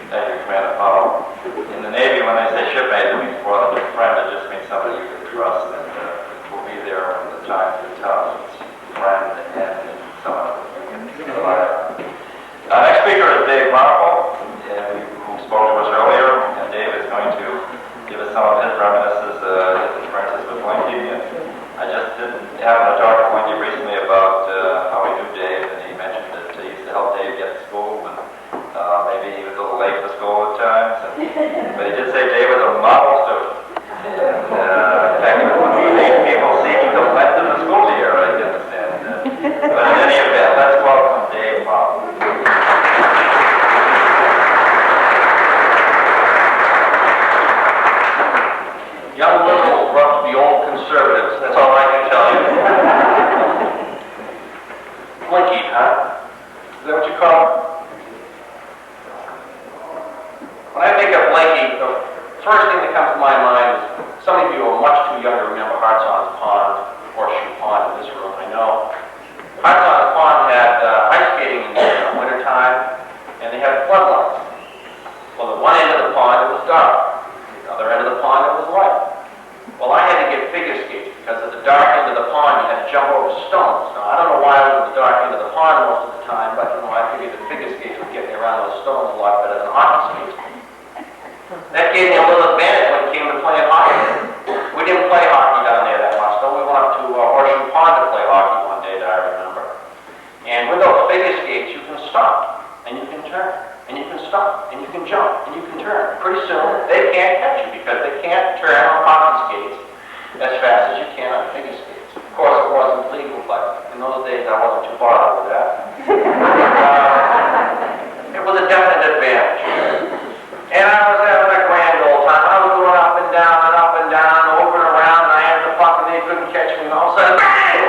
Thank you, Commander Powell. In the Navy, when they say shipmate, it means more than a friend. It just means somebody you can trust and will be there when the times get tough. It's friend and someone you can rely on. Next speaker is Dave Marple, who spoke to us earlier. And Dave is going to give us some of his reminiscences, his experiences with Blinky. And I just happened to talk to Blinky recently about how he knew Dave, and he mentioned that he used to help Dave get to school. And maybe he was a little late for school at times, but he did say Dave was a model student. And, in fact, he was one of the main people seeking to lengthen the school year, I understand. But in any event, let's welcome Dave Powell. Young liberals rub the old conservatives, that's all I can tell you. Blinky, huh? Is that what you call it? When I think of Blinky, the first thing that comes to my mind is some of you are much too young to remember Hartson's Pond, Horseshoe Pond in this room, I know. Hartson's Pond had ice skating in the wintertime, and they had floodlights. Well, the one end of the pond, it was dark. The other end of the pond, it was light. Well, I had to get figure skates because at the dark end of the pond, you had to jump over stones. Now, I don't know why I was at the dark end of the pond most of the time, but, I figured the figure skates would get me around those stones a lot better than hockey skates. That gave me a little advantage when it came to playing hockey. We didn't play hockey down there that much, though. We went up to Horseshoe Pond to play hockey one day that I remember. And with those figure skates, you can stop, and you can turn, and you can stop, and you can jump, and you can turn. Pretty soon, they can't catch you because they can't turn on hockey skates as fast as you can on figure skates. Of course, it wasn't legal, but in those days, I wasn't too bothered with that. It was a definite advantage. And I was having a grand old time. I was going up and down, over and around, and I had the puck, and they couldn't catch me. And all of a sudden, bang!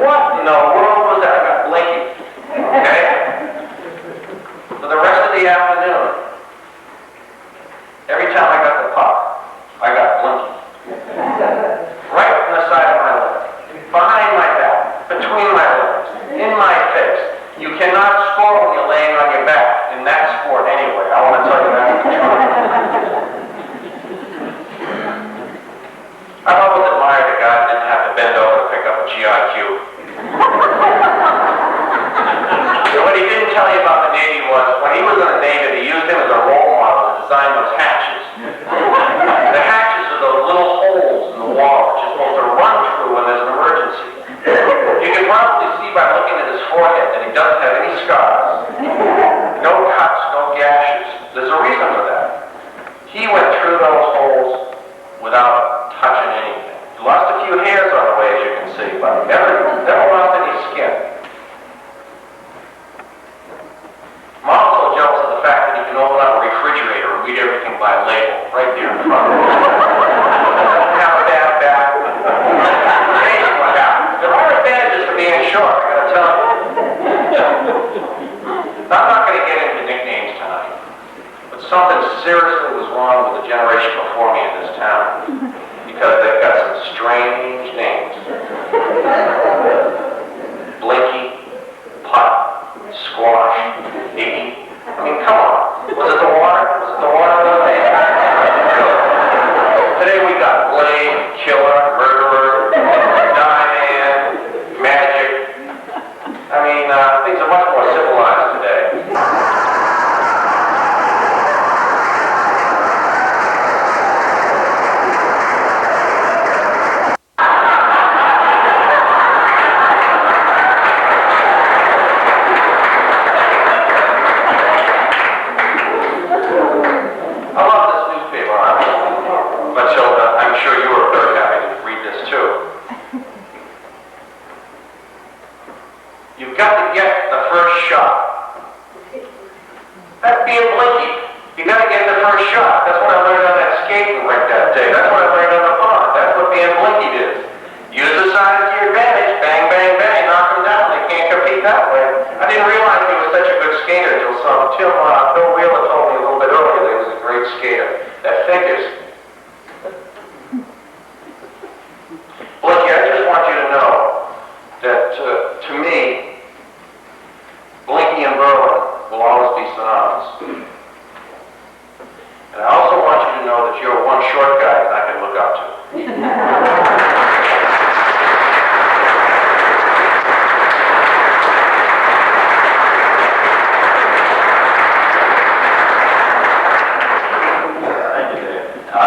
What in the world was that? I got Blinky. Okay? For the rest of the afternoon, every time I got the puck, I got Blinky. Right on the side of my leg, behind my back, between my legs, in my face. You cannot score when you're laying on your back in that sport anyway. I want to tell you that. I've always admired a guy that didn't have to bend over to pick up a GI Cube. What he didn't tell you about the Navy was when he was in the Navy, they used him as a role model to design those hatches. The hatches are those little holes in the wall that you're supposed to run through when there's an emergency. You can probably see by looking at his forehead that he doesn't have any scars. No cuts, no gashes. There's a reason for that. He went through those holes without touching anything. He lost a few hairs on the way, as you can see, but never lost any skin. I'm also jealous of the fact that he can open up a refrigerator and read everything by label right there in front of him. Doesn't have a bad back. Amazing what happens. There are advantages to being short, I gotta tell you. I'm not going to get into nicknames tonight, but something seriously was wrong with the generation before me in this town, because they've got some strange names. Blinky, Putt, Squash, Iggy. I mean, come on. Was it the water? Was it the water the other day? Today we got Blade, Killer, Murderer, Diamond, Magic. I mean, things are much more civilized today. I love this newspaper article. Matilda, I'm sure you were very happy to read this too. You've got to get the first shot. That's being Blinky. You got to get the first shot. That's what I learned on that skating rink that day. That's what I learned on the pond. That's what being Blinky did. Use the size to your advantage. Bang, bang, bang. Knock them down. They can't compete that way. I didn't realize he was such a good skater until Bill Wheeler told me a little bit earlier. one short guy that I can look up to.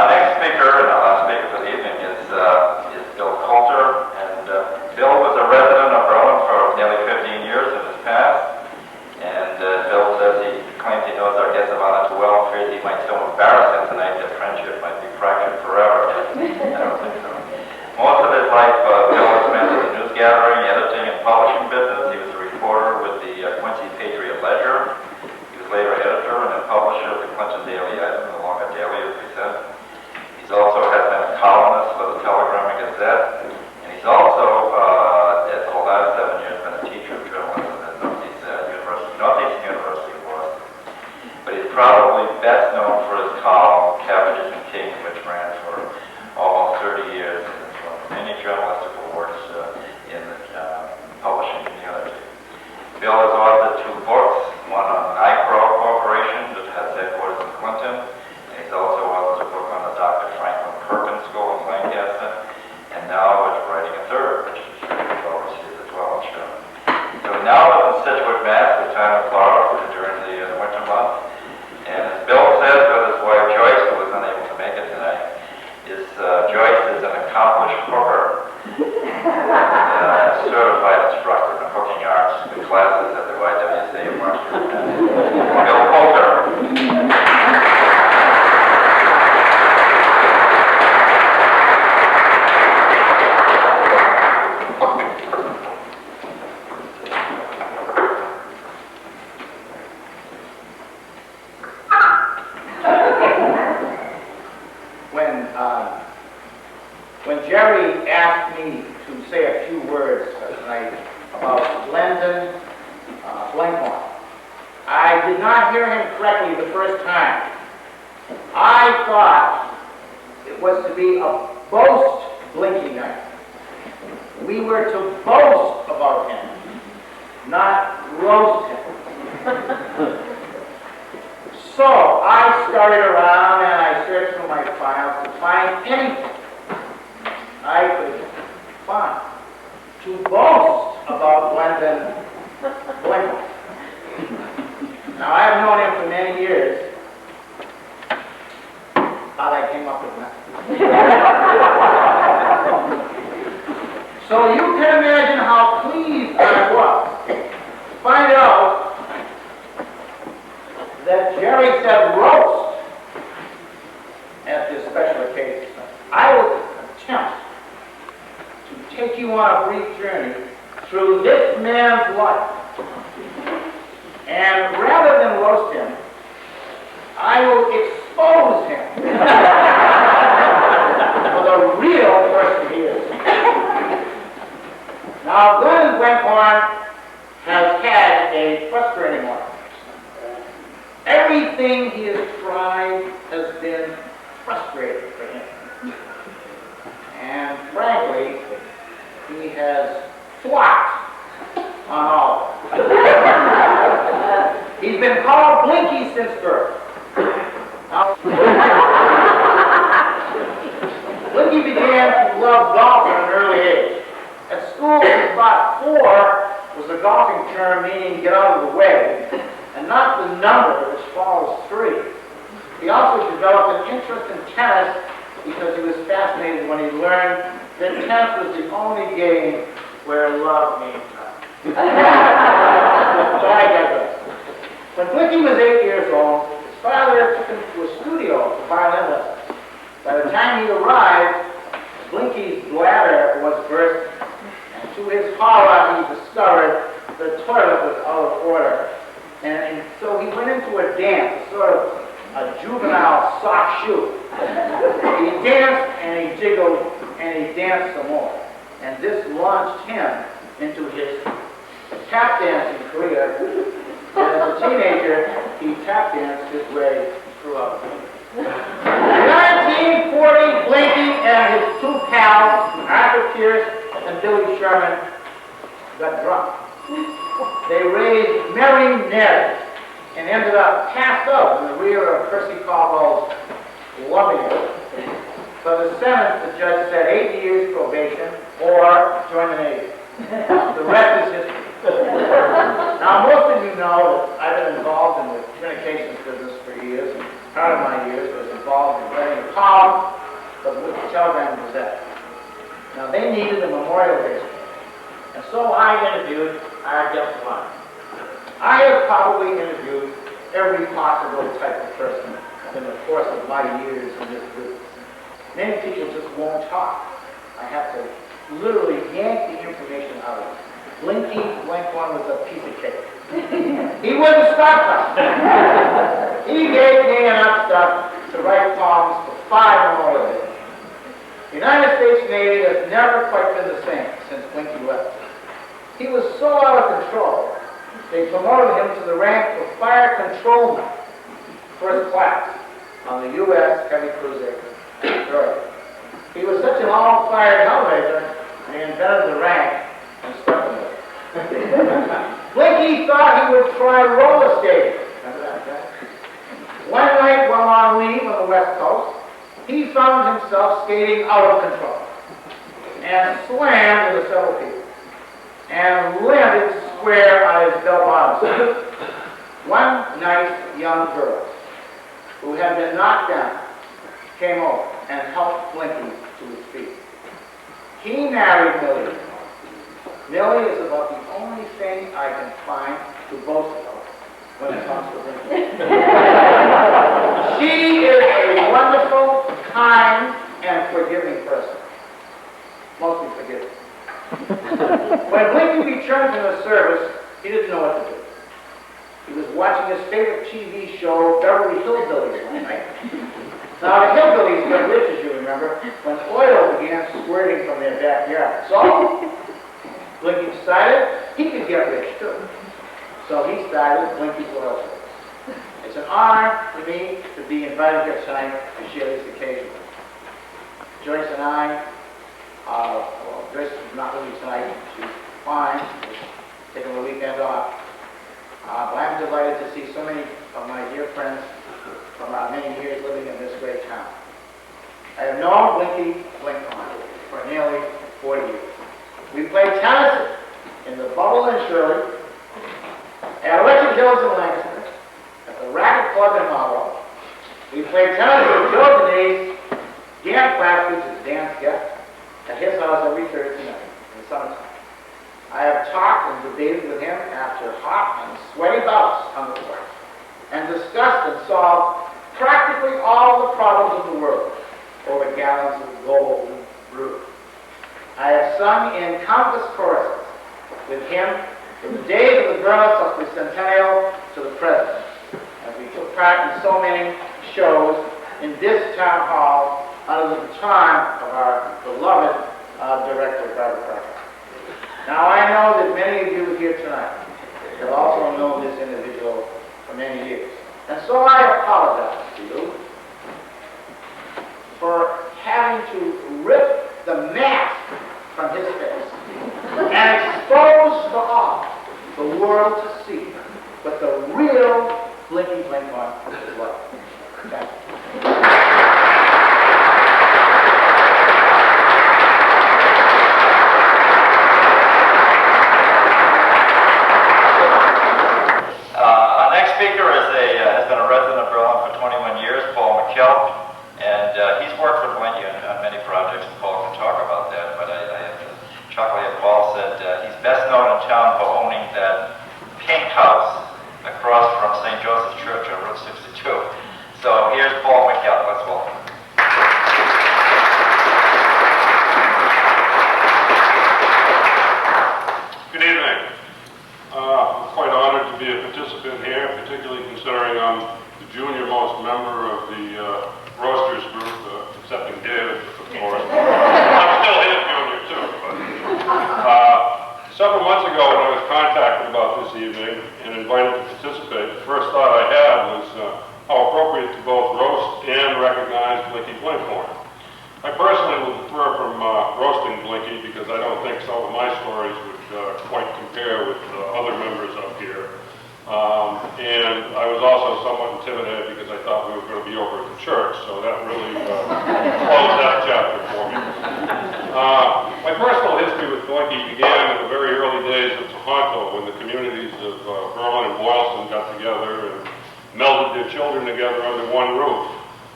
Next speaker, and our last speaker for the evening, is Bill Coulter. And Bill was a resident of Berlin for nearly 15 years in his past. And Bill says he claims he knows our guest of honor too well, fears he might so embarrass him tonight that friendship might be fractured forever. I don't think so. Most of his life, Bill was spent in the news gathering, editing, and publishing business. He was a reporter with the Quincy Patriot Ledger. He was later editor and then publisher of the Clinton Daily Item, no longer Daily as we said. He's also has been a columnist for the Telegram and Gazette, and he's also, for the last 7 years, been a teacher of journalism at Northeastern University of Boston. But he's probably best known for his column, Cabbages and King, which ran for almost 30 years and has won many journalistic awards in the publishing community. Bill has authored 2 books, one on NIPRO Corporation, that has headquarters in Clinton, and he's also authored a book on the Dr. Franklin Perkins School in Lancaster, and now is writing a third, which is well received as well, I'm sure. So he now lives in Situate, Mass, the town of Florida, during the winter months. And as Bill says, with his wife Joyce, who was unable to make it tonight, Joyce is an accomplished hooker, certified instructor in hooking arts, with classes at the YWCA in Washington. Bill Coulter. When Jerry asked me to say a few words tonight about Blenkhorn, I did not hear him correctly the first time. I thought it was to be a boast Blinky night. We were to boast about him, not roast him. So I started around and I searched through my files to find anything I could find to boast about Blenkhorn. Now I've known him for many years. How I came up with that. So you can imagine how pleased I was to find out that Jerry said roast at this special occasion. I will attempt to take you on a brief journey through this man's life. And rather than roast him, I will expose him for the real person he is. Now, Blenkhorn has had a frustrating life. Everything he has tried has been frustrating for him. And frankly, he has flopped on all. He's been called Blinky since birth. Now, Blinky began to love golf at an early age. At school, he thought 4 was a golfing term meaning get out of the way, and not the number which follows 3. He also developed an interest in tennis because he was fascinated when he learned that tennis was the only game where love means nothing. So I digress. When Blinky was 8 years old, his father took him to a studio for violin lessons. By the time he arrived, Blinky's bladder was bursting, and to his horror, he discovered the toilet was out of order. And so he went into a dance, sort of a juvenile soft shoe. He danced and he jiggled and he danced some more. And this launched him into his tap dancing career. And as a teenager, he tap danced his way throughout. In 1940, Blinky and his 2 pals, Arthur Pierce and Billy Sherman, got drunk. They raised Mary Ned and ended up passed out in the rear of Percy Caldwell's loving it. For the Senate, the judge said 8 years probation or join the Navy. The rest is history. Now, most of you know that I've been involved in the communications business for years, and part of my years was involved in writing a column for the Telegram Gazette. Now, they needed a memorial day, and so I interviewed our guest line. I have probably interviewed every possible type of person in the course of my years in this business. Many people just won't talk. I have to literally yank the information out of them. Blinky, Blenkhorn was a piece of cake. He wouldn't stop us. He gave me enough stuff to write poems for 5 more days. The United States Navy has never quite been the same since Blinky left. He was so out of control, they promoted him to the rank of fire controlman, first class, on the U.S. heavy cruiser Victoria. He was such an all-fired hellraiser, they invented the rank and stuck with it. Blinky thought he would try roller skating. One night while on leave on the West Coast, he found himself skating out of control and slammed into several people and landed square on his bell bottom. One nice young girl who had been knocked down came over and helped Blinky to his feet. He married Millie. Millie is about the only thing I can find to boast about when it comes to Blinky. She is a wonderful, kind, and forgiving person. Mostly forgiving. When Blinky returned from the service, he didn't know what to do. He was watching his favorite TV show, Beverly Hillbillies, one night. Now, the Hillbillies got rich, as you remember, when oil began squirting from their backyard. So, Blinky decided he could get rich, too. So he started Blinky's Oil Service. It's an honor for me to be invited here tonight to share this occasion. Joyce and I, well, Joyce is not with me tonight. She's fine. She's taking the weekend off. But I'm delighted to see so many of my dear friends from our many years living in this great town. I have known Blinky Blenkhorn for nearly 40 years. We played tennis in the Bubble in Shirley, at Electric Hills in Lancaster, at the Racket Club in Marlborough. We played tennis with Joe Denise, Dan Plaskett, is Dan's guest, at his house every Thursday night in the summertime. I have talked and debated with him after hot and sweaty bouts on the court, and discussed and solved practically all the problems of the world over gallons of gold and brew. I have sung in countless choruses with him from the days of the girls of the Centennial to the present, as we took part in so many shows in this town hall under the baton of our beloved director, Bartlett. Now, I know that many of you here tonight have also known this individual for many years. And so I apologize to you for having to rip the mask from his face and expose to all the world to see what the real Blinky Blenkhorn is like. Thank you. Our next speaker has been a resident of Berlin for 21 years, Paul McKell, and he's worked with Blinky on many projects, and Paul can talk about that, but I have to chuckle at Paul said he's best known in town for owning that pink house across from St. Joseph's Church on Route 62. So here's Paul McKell. Let's welcome him. Good evening. I'm quite honored to be a participant here, particularly considering I'm the junior most member of the Roasters group, excepting David, of course. I'm still his junior too. But, several months ago when I was contacted about this evening and invited to participate, the first thought I had was how appropriate to both roast and recognize Blinky Blenkhorn. I personally would prefer from roasting Blinky because I don't think some of my stories would quite compare with other members up here. And I was also somewhat intimidated because I thought we were going to be over at the church, so that really closed that began in the very early days of Toronto, when the communities of Berlin and Boylston got together and melded their children together under one roof.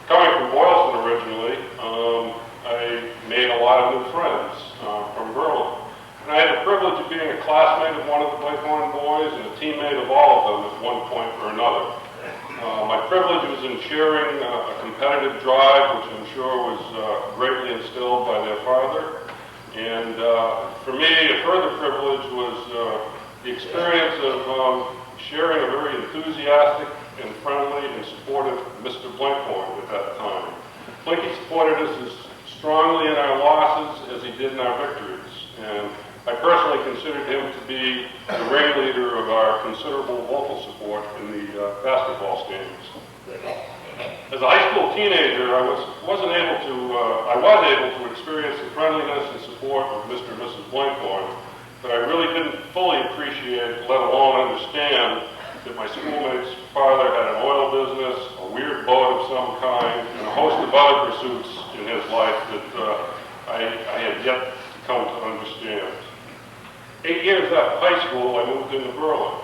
Coming from Boylston originally, I made a lot of new friends from Berlin. And I had the privilege of being a classmate of one of the Blenkhorn boys and a teammate of all of them at one point or another. My privilege was in sharing a competitive drive, which I'm sure was greatly instilled by their father. And for me, a further privilege was the experience of sharing a very enthusiastic and friendly and supportive Mr. Blenkhorn at that time. Blinky supported us as strongly in our losses as he did in our victories. And I personally considered him to be the ringleader of our considerable vocal support in the basketball games. As a high school teenager, I was able to experience the friendliness and support of Mr. and Mrs. Blenkhorn, but I really didn't fully appreciate, let alone understand, that my schoolmate's father had an oil business, a weird boat of some kind, and a host of other pursuits in his life that I had yet to come to understand. 8 years after high school, I moved into Berlin.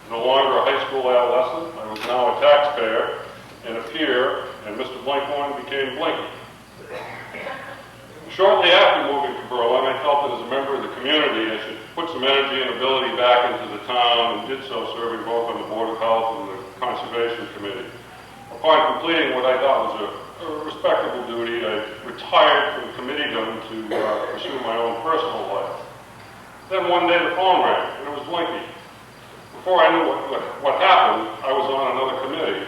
No longer a high school adolescent, I was now a taxpayer and a peer, and Mr. Blenkhorn became Blinky. Shortly after moving to Berlin, I felt that as a member of the community, I should put some energy and ability back into the town, and did so, serving both on the Board of Health and the Conservation Committee. Upon completing what I thought was a respectable duty, I retired from committeedom to pursue my own personal life. Then one day the phone rang, and it was Blinky. Before I knew what happened, I was on another committee,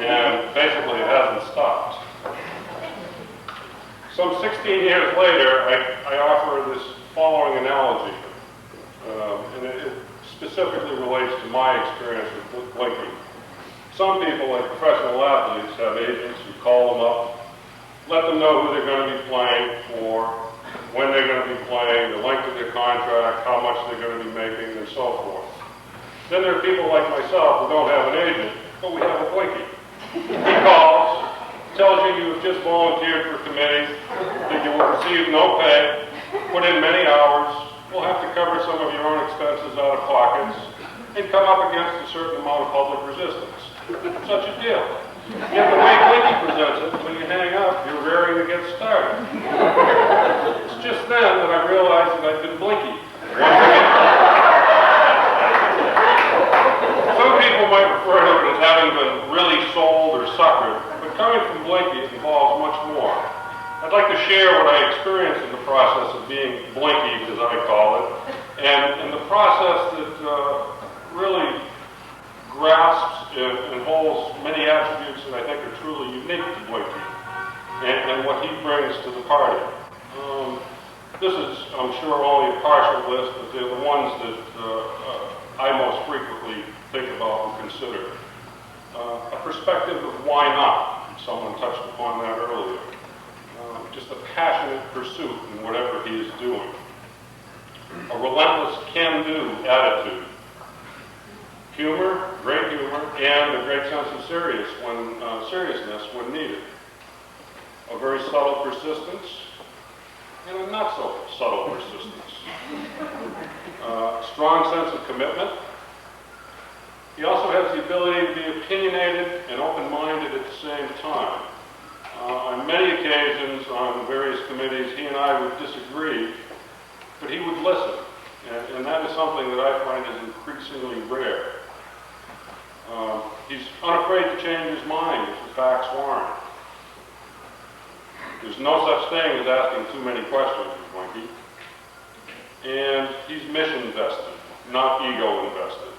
and basically it hasn't stopped. Some 16 years later, I offer this following analogy, and it specifically relates to my experience with Blinky. Some people, like professional athletes, have agents who call them up, let them know who they're going to be playing for, when they're going to be playing, the length of their contract, how much they're going to be making, and so forth. Then there are people like myself who don't have an agent, but we have a Blinky. He calls, tells you you have just volunteered for committee, that you will receive no pay, put in many hours, will have to cover some of your own expenses out of pockets, and come up against a certain amount of public resistance. Such a deal. Yet the way Blinky presents it, when you hang up, you're raring to get started. It's just then that I realized that I've been Blinky. Some people might refer to it as having been really sold or suckered, but coming from Blinky, it involves much more. I'd like to share what I experienced in the process of being Blinky, as I call it, and the process that really grasps and holds many attributes that I think are truly unique to Blinky, and what he brings to the party. This is, I'm sure, only a partial list, but they're the ones that I most frequently think about and consider. A perspective of why not. Someone touched upon that earlier. Just a passionate pursuit in whatever he is doing. A relentless can-do attitude. Humor, and a great sense of seriousness when needed. A very subtle persistence, and a not so subtle persistence. Strong sense of commitment. He also has the ability to be opinionated and open-minded at the same time. On many occasions on various committees, he and I would disagree, but he would listen, and that is something that I find is increasingly rare. He's unafraid to change his mind if the facts warrant. There's no such thing as asking too many questions with Blinky. And he's mission invested, not ego invested.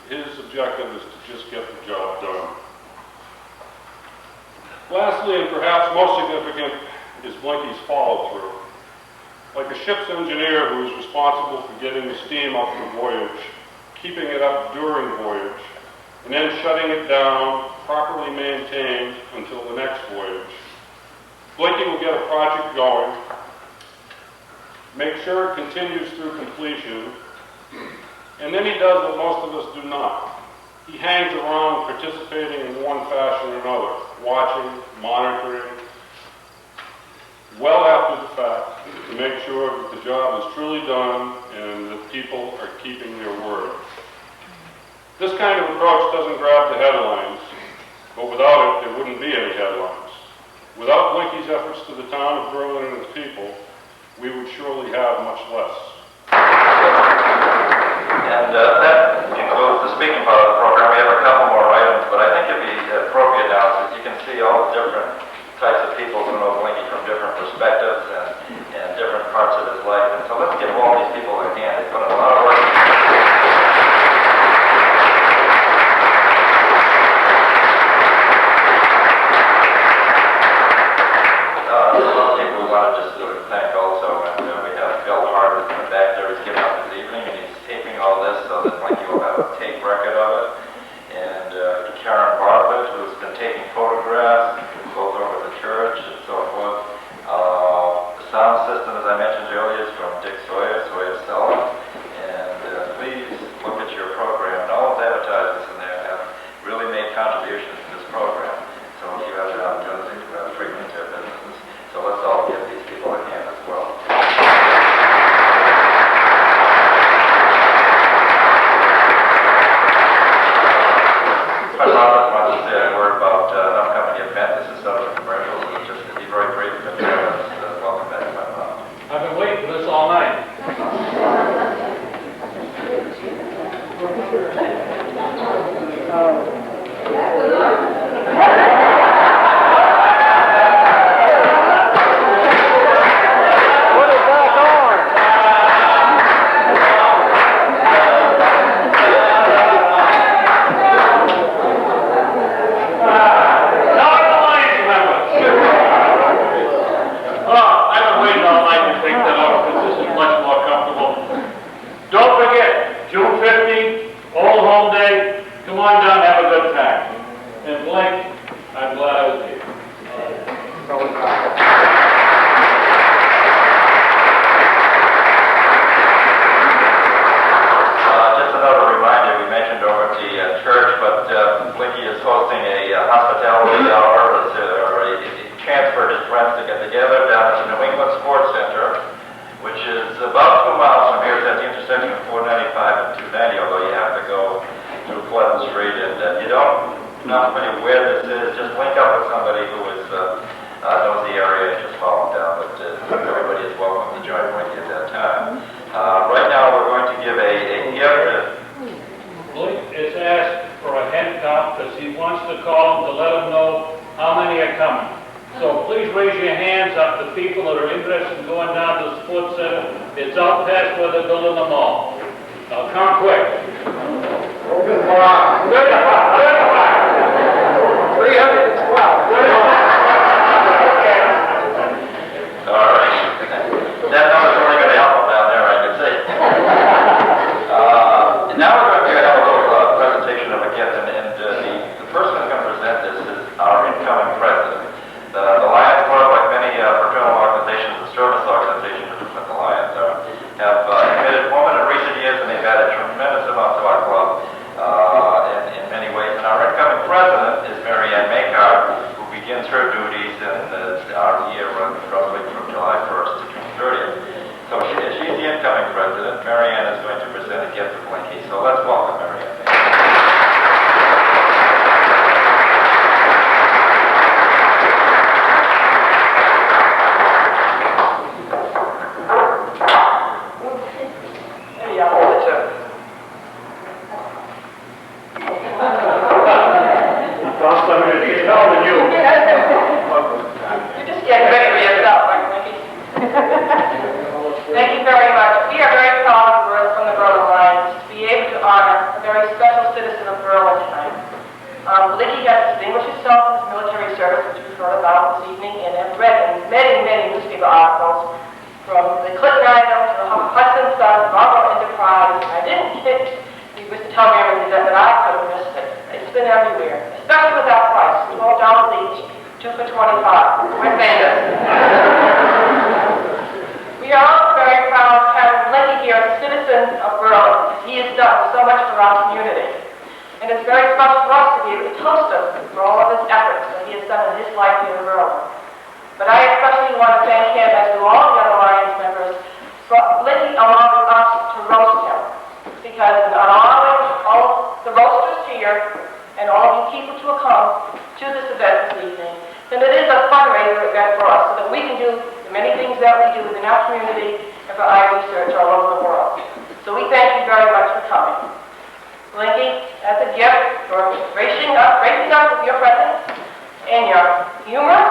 His objective is to just get the job done. Lastly, and perhaps most significant, is Blinky's follow-through. Like a ship's engineer who is responsible for getting the steam up the voyage, keeping it up during voyage, and then shutting it down, properly maintained until the next voyage. Blinky will get a project going, make sure it continues through completion, and then he does what most of us do not. He hangs around participating in one fashion or another, watching, monitoring, well after the fact, to make sure that the job is truly done and that people are keeping their word. This kind of approach doesn't grab the headlines, but without it, there wouldn't be any headlines. Without Blinky's efforts to the town of Berlin and its people, we would surely have much less. And that concludes the speaking part of the program. We have a couple more items, but I think it'd be appropriate now, since you can see all the different types of people who know Blinky from different perspectives and different parts of his life. And so let's give all these people a hand. They put in a lot of work. Some people we want to just thank also, and we have Bill Hart in the back there. He's giving up this evening, and he's taping all this so that Blinky will have a tape record of it. And Karen Bartlett, who's been taking photographs, goes over the church and so forth. The sound system, as I mentioned earlier, is from Dick Sawyer Sella. And please look at your program. And all of the advertisers in there have really made contributions to this program. So if you have the opportunity to frequent their businesses. So let's all give these people a hand as well. My father wants to say a word about an upcoming event. This is sort of a commercial, so just to be very brief. Welcome back, my father. I've been waiting for this all night. Don't forget, June 15th, Old Home Day. Come on down, have a good time. And Blake, I'm glad I was here. Just another reminder, we mentioned over at the church, but Blinky is hosting a hospitality hour, or he transferred his friends to get together down at the New England Sports Center, which is about 2 miles from here. It's at the intersection of 495 and 290, although you have to go through Pleasant Street, and you don't not familiar where this is. Just link up with somebody who is knows the area and just follow them down. But everybody is welcome to join Blinky at that time. Right now, we're going to give a gift. Blake is asked for a head count because he wants to call them to let them know how many are coming. So please raise your hands up to people that are interested in going down to the sports center. It's out past where they're building the mall. Now count quick. 35. 312. All right. That number's really going to help them down there, I can see. Now we're going to have a little presentation of a gift, and the person who's going to present this is our incoming president. The Lions Club, like many fraternal organizations and service organizations with the Lions, have committed women in recent years, and they've added a tremendous amount to our club in many ways. And our incoming president is Mary Ann Makar, who begins her duties in our year roughly from July 1st to June 30th. So she's the incoming president. Mary Ann is going to present a gift to Blinky. So let's welcome Mary Ann. Thank you very much. We are very proud from the Berlin Lions to be able to honor a very special citizen of Berlin tonight. Blinky has distinguished himself in his military service, which we've heard about this evening, and have read in many, many newspaper articles, from the Clinton item to the Hudson Sun, Marlboro Enterprise. I didn't get the Mr. Telegram Gazette, but I could have missed it. It's been everywhere, especially with that price, $12 each, 2 for $25. We're famous. We are also very proud of having Blinky here as a citizen of Berlin. He has done so much for our community. And it's very special for us to be able to toast him for all of his efforts that he has done in his life here in Berlin. But I especially want to thank him, as do all the other Lions members, for Blinky allowing us to roast him. Because not all the roasters here, and all of you people to come to this event this evening, then it is a fundraiser event for us, so that we can do the many things that we do within our community and for eye research all over the world. So we thank you very much for coming. Blinky, as a gift for gracing us with your presence and your humor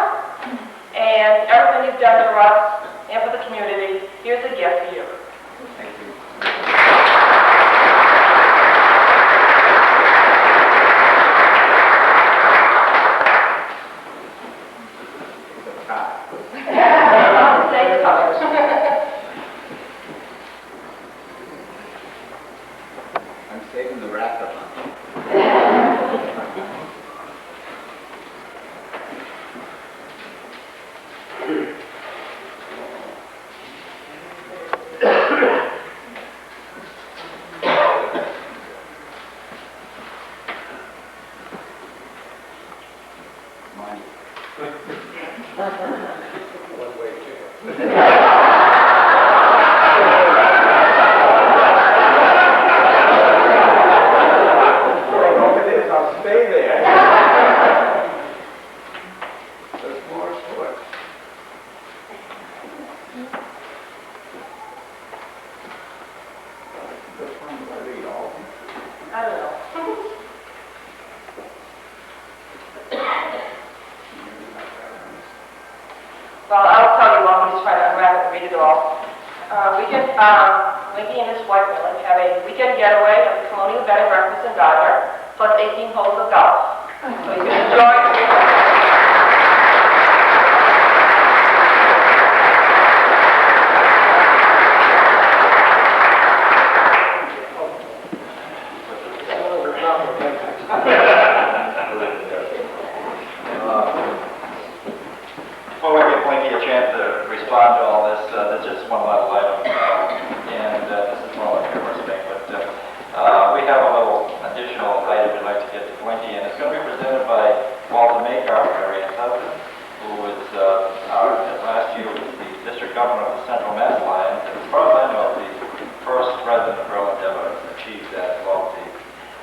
and everything you've done for us and for the community, here's a gift for you. Thank you. Say the colors. I'm saving the wrapper. Well, I'll tell you what, I'm just trying to unwrap it and read it all. Blinky and his wife, Millie, have a weekend getaway at the Colonial Bed and Breakfast in Dodger, plus 18 holes of golf. So you can enjoy the weekend. Before we give Blinky a chance to respond to all this, there's just one little item, and this is more like a humorous thing, but we have a little additional item we'd like to get to Blinky, and it's going to be presented by Waltzing Matilda, Mary's husband, who was, last year, was the district governor of the Central Mass Lions, and as far as I know, the first resident of Berlin to ever achieve that lofty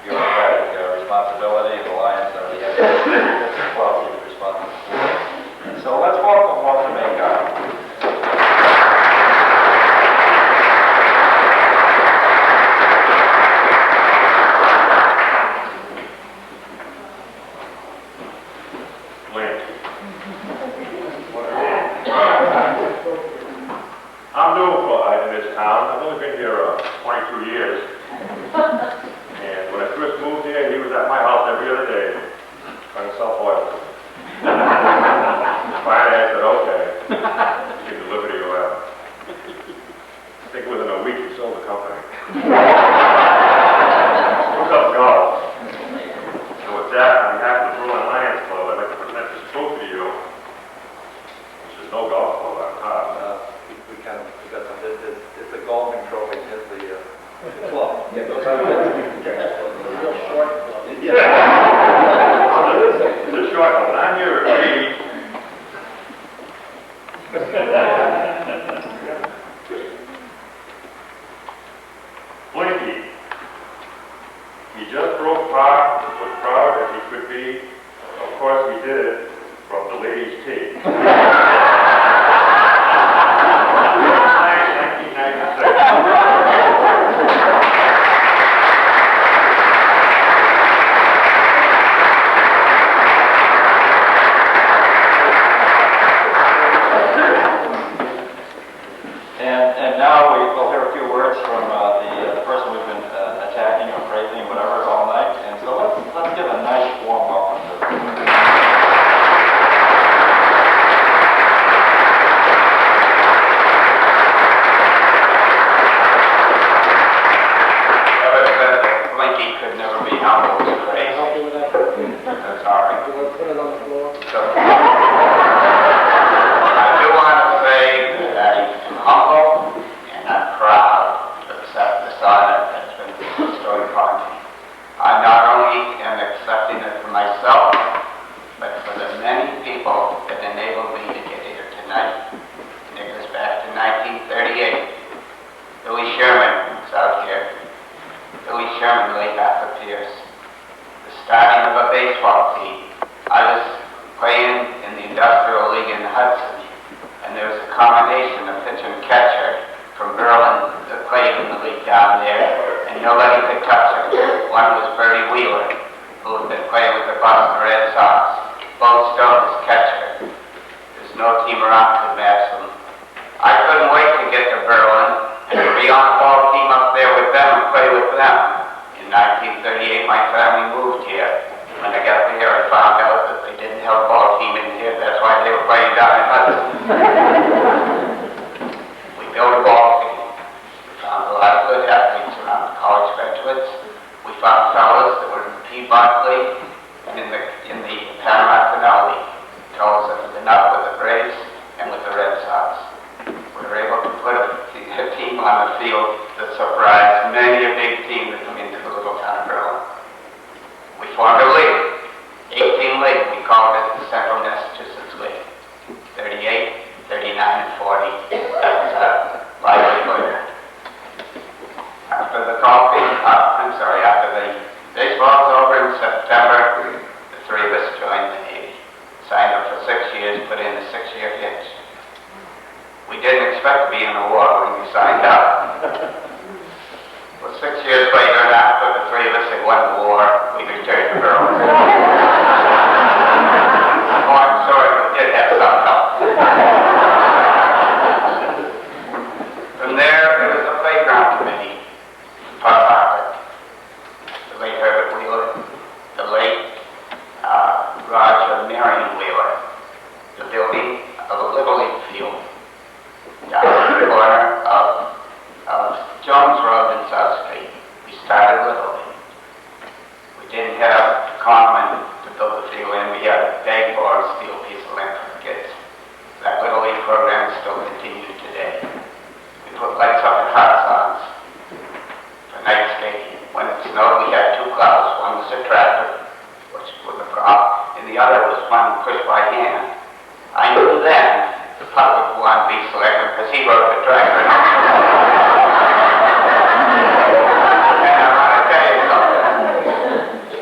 bureaucratic responsibility. The Lions are the district club he was responsible for. So let's welcome Waltzing Matilda. I'm new in this town. I've only been here 22 years. And when I first moved here, he was at my house every other day trying to sell oil. Finally, I said, okay, you can deliver to your well. I think within a week he sold the company. What's up, golf? So with that, on behalf of the Berlin Lions Club, I'd like to present this trophy to you, which is no golf club on top. We got some, it's a golfing trophy, it's the club. Yeah, those are real short. It's a short one. I'm here at Reed. Blinky. He just broke par, was proud as he could be. Of course, he did it from the ladies' tee. 1996. And now we will hear a few words from the person we've been attacking or praising, whatever, all night. And so let's give a nice warm welcome to Industrial League in Hudson, and there was a combination of pitcher and catcher from Berlin that played in the league down there, and nobody could touch him. One was Bertie Wheeler, who had been playing with the Boston Red Sox. Both Stones catcher. There's no team around to match them. I couldn't wait to get to Berlin and to be on a ball team up there with them and play with them. In 1938, my family moved here. When I got there, I found out that they didn't have a ball team in here. That's why they were playing down in Hudson. We built a ball team. We found a lot of good athletes around, college graduates. We found fellows that were in P. Bartlett and in the Panama Canal League. Fellows that had been up with the Braves and with the Red Sox. We were able to put a team on the field that surprised many a big team that come into the little town of Berlin. We formed a league, 18 league. We called it the Central Massachusetts League. 38, 39, and 40. That's livelihood. After the after the baseball was over in September, the three of us joined the Navy. Signed up for 6 years, put in a 6-year hitch. We didn't expect to be in the war when we signed up. Well, 6 years later, after the three of us had won the war, we returned to Berlin. I'm sorry, we did have some help. From there was a playground committee. Bartlett, the late Herbert Wheeler, the late Roger Marion Wheeler, the building of a Little League field down in the corner of Jones Road in South Street. We started Little League. We didn't have common to build the field in. We had a bag for a steel piece of land for the kids. That Little League program is still continued today. We put lights up in hot zones for night skating. When it snowed, we had 2 clouds. One was a tractor, which was a prop, and the other was one pushed by hand. I knew then the public would want to be selected because he rode the tractor. And I want to tell you something.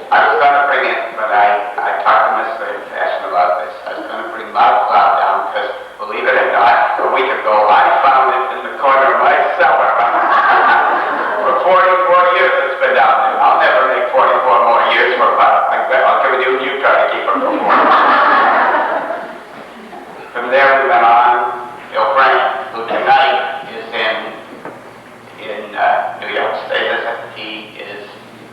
I was going to bring it, but I talked to Mr. Fashion about this. I was going to bring my plow down because, believe it or not, a week ago I found it in the corner of my cellar. For 44 years it's been down there. I'll never make 44 more years for a plow. I'll give it to you and you try to keep it for 4. From there we went on. Bill Frank, who tonight is in New York State. He is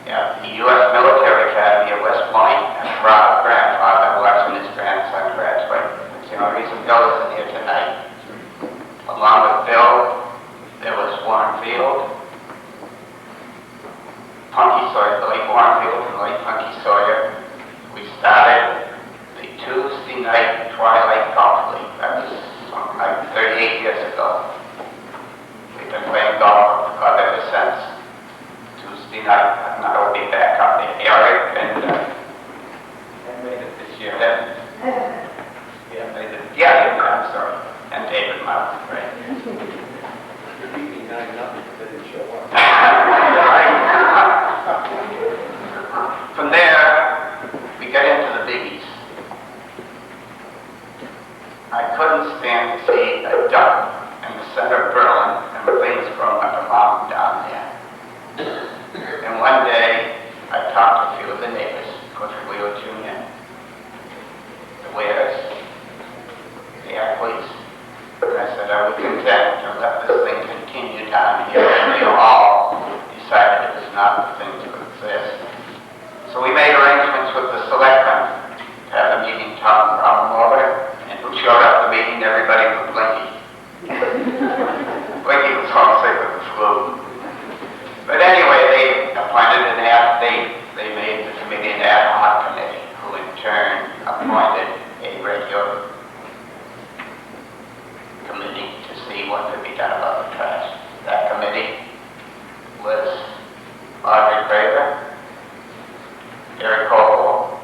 at the U.S. Military Academy at West Point, and a proud grandfather watching his grandson graduate. That's the only reason Bill is in here tonight. Along with Bill, there was Warrenfield, Punky Sawyer, the late Warrenfield and the late Punky Sawyer. We started the Tuesday night Twilight Golf League. That was something like 38 years ago. We've been playing golf ever since. Tuesday night, and I will be back up there. Eric and made it this year. Yeah, I'm sorry. And David Mountain, right? From there, we get into the biggies. I couldn't stand to see a duck in the center of Berlin and things growing up a mountain down there. And one day, I talked to a few of the neighbors, Coulter Jr., the Wares, the athletes, and I said, are we content to let this thing continue down here? And they all decided it was not the thing to exist. So we made arrangements with the selectmen to have a meeting, talk the problem over, and who showed up at the meeting? Everybody but Blinky. Blinky was homesick with the flu. But anyway, they appointed they made the committee an ad hoc committee, who in turn appointed a regular committee to see what could be done about the trash. That committee was Audrey Craver, Gary Cole,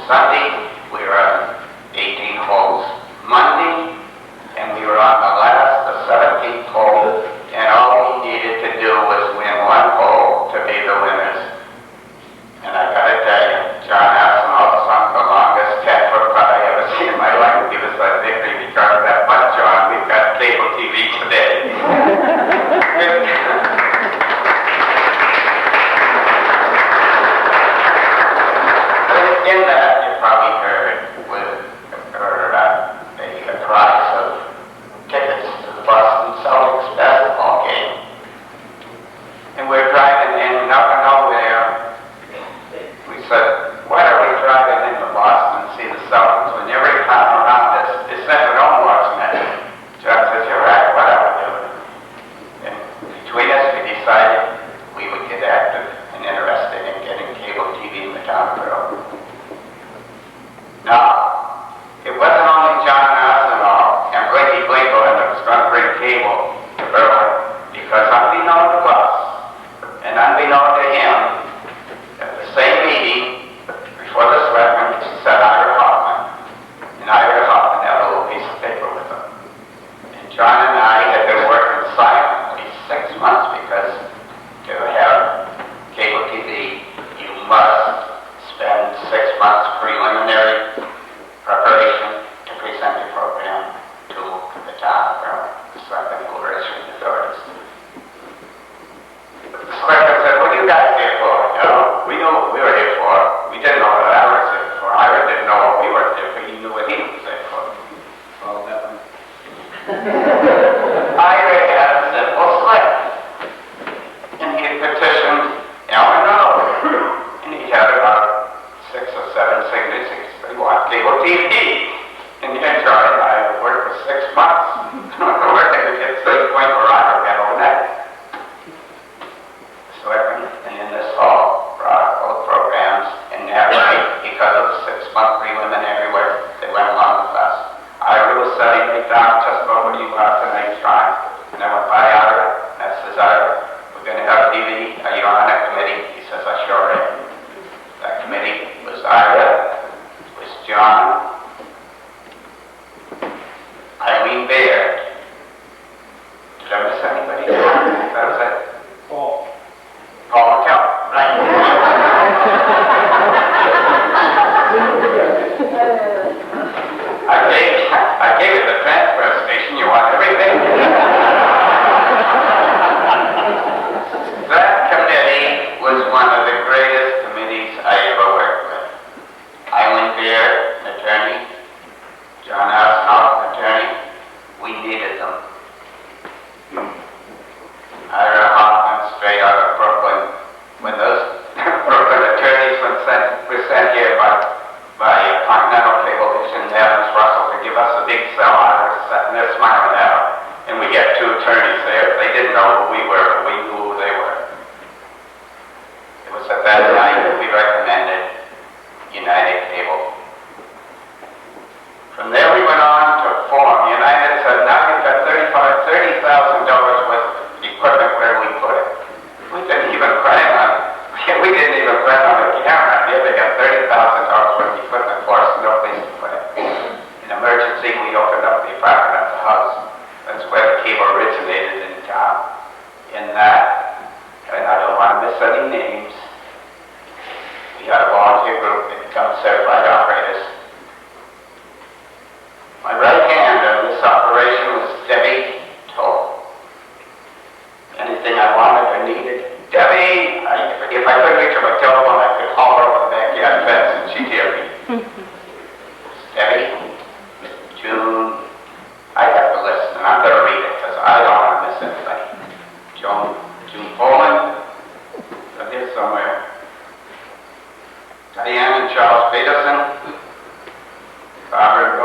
Sunday, we were on 18 holes. Monday, and we were on the 17th hole, and all we needed to do was win one hole to be the winners. And I gotta tell you, John Aspinall sunk the longest 10-foot putt I ever seen in my life. He was like victory because of that putt, John. We've got cable TV today. In that, you probably heard the price of tickets to the Boston Celtics basketball game. And we're driving in out of nowhere. We said, why are we driving into Boston to see the Celtics when every town around us is sending their own watchmen? John says, you're right, what are we doing? And between us, we decided we would get active and interested in getting cable TV in the town of Berlin. Now, it wasn't only John Aspinall and Blinky that was going to bring cable to Berlin, because unbeknown to us, and unbeknown to him, at the same meeting, before the selectmen, sat Ira Hoffman, and Ira Hoffman had a little piece of paper with him. And John and I had been working silently 6 months, because to have cable TV, you must spend 6 months preliminary preparation to present the program to the town of the selectmen who were issuing authorities. The selectmen said, what are you guys here for? You know, we knew what we were here for. We didn't know what I was here for. Ira didn't know what we were here for. He knew what he was there for. Well, that one. Ira had a simple slip. And he had petitioned Eleanor, and he had about 6 or 7 signatures. They want cable TV. And then Charlie and I worked for 6 months. We're going to get to the point where I got overnight. So in this hall brought both programs, and that night, because of the 6-month preliminary work, they went along with us. I was setting me down just about what you are tonight's trying. And I went by Ira, and I says, Ira, we're going to have TV. Are you on that committee? He says, I sure am. That committee was Ira, was John, Eileen Baird. Did I miss anybody? That was it. Paul McKell, right. I gave it the transfer station. You want everything? That committee was one of the greatest committees I ever worked with. Eileen Baird, an attorney, John Aspinall, an attorney. We needed them. Ira Hoffman, straight out of Brooklyn. When those Brooklyn attorneys were sent here by Continental Cablevision and Evans Russell to give us a big sell, I was sitting there smiling at them. And we had 2 attorneys there. They didn't know who we were, but we knew who they were. It was at that time that we recommended United Cable. From there we went on to form. United said, now we've got $30,000 worth of equipment, where we put it. We didn't even plan on a camera. Here they got $30,000 worth of equipment for us, no place to put it. In emergency, we opened up the apartment at the house. That's where the cable originated in town. In that, and I don't want to miss any names, we had a volunteer group that becomes certified operators. My right hand on this operation was Debbie Toll. Anything I wanted or needed, Debbie, if I couldn't reach her by telephone, I could haul her over the backyard fence and she'd hear me. Debbie, June, I have the list, and I'm going to read it because I don't want to miss anybody. June Poland, from here somewhere. Diane and Charles Peterson, Barbara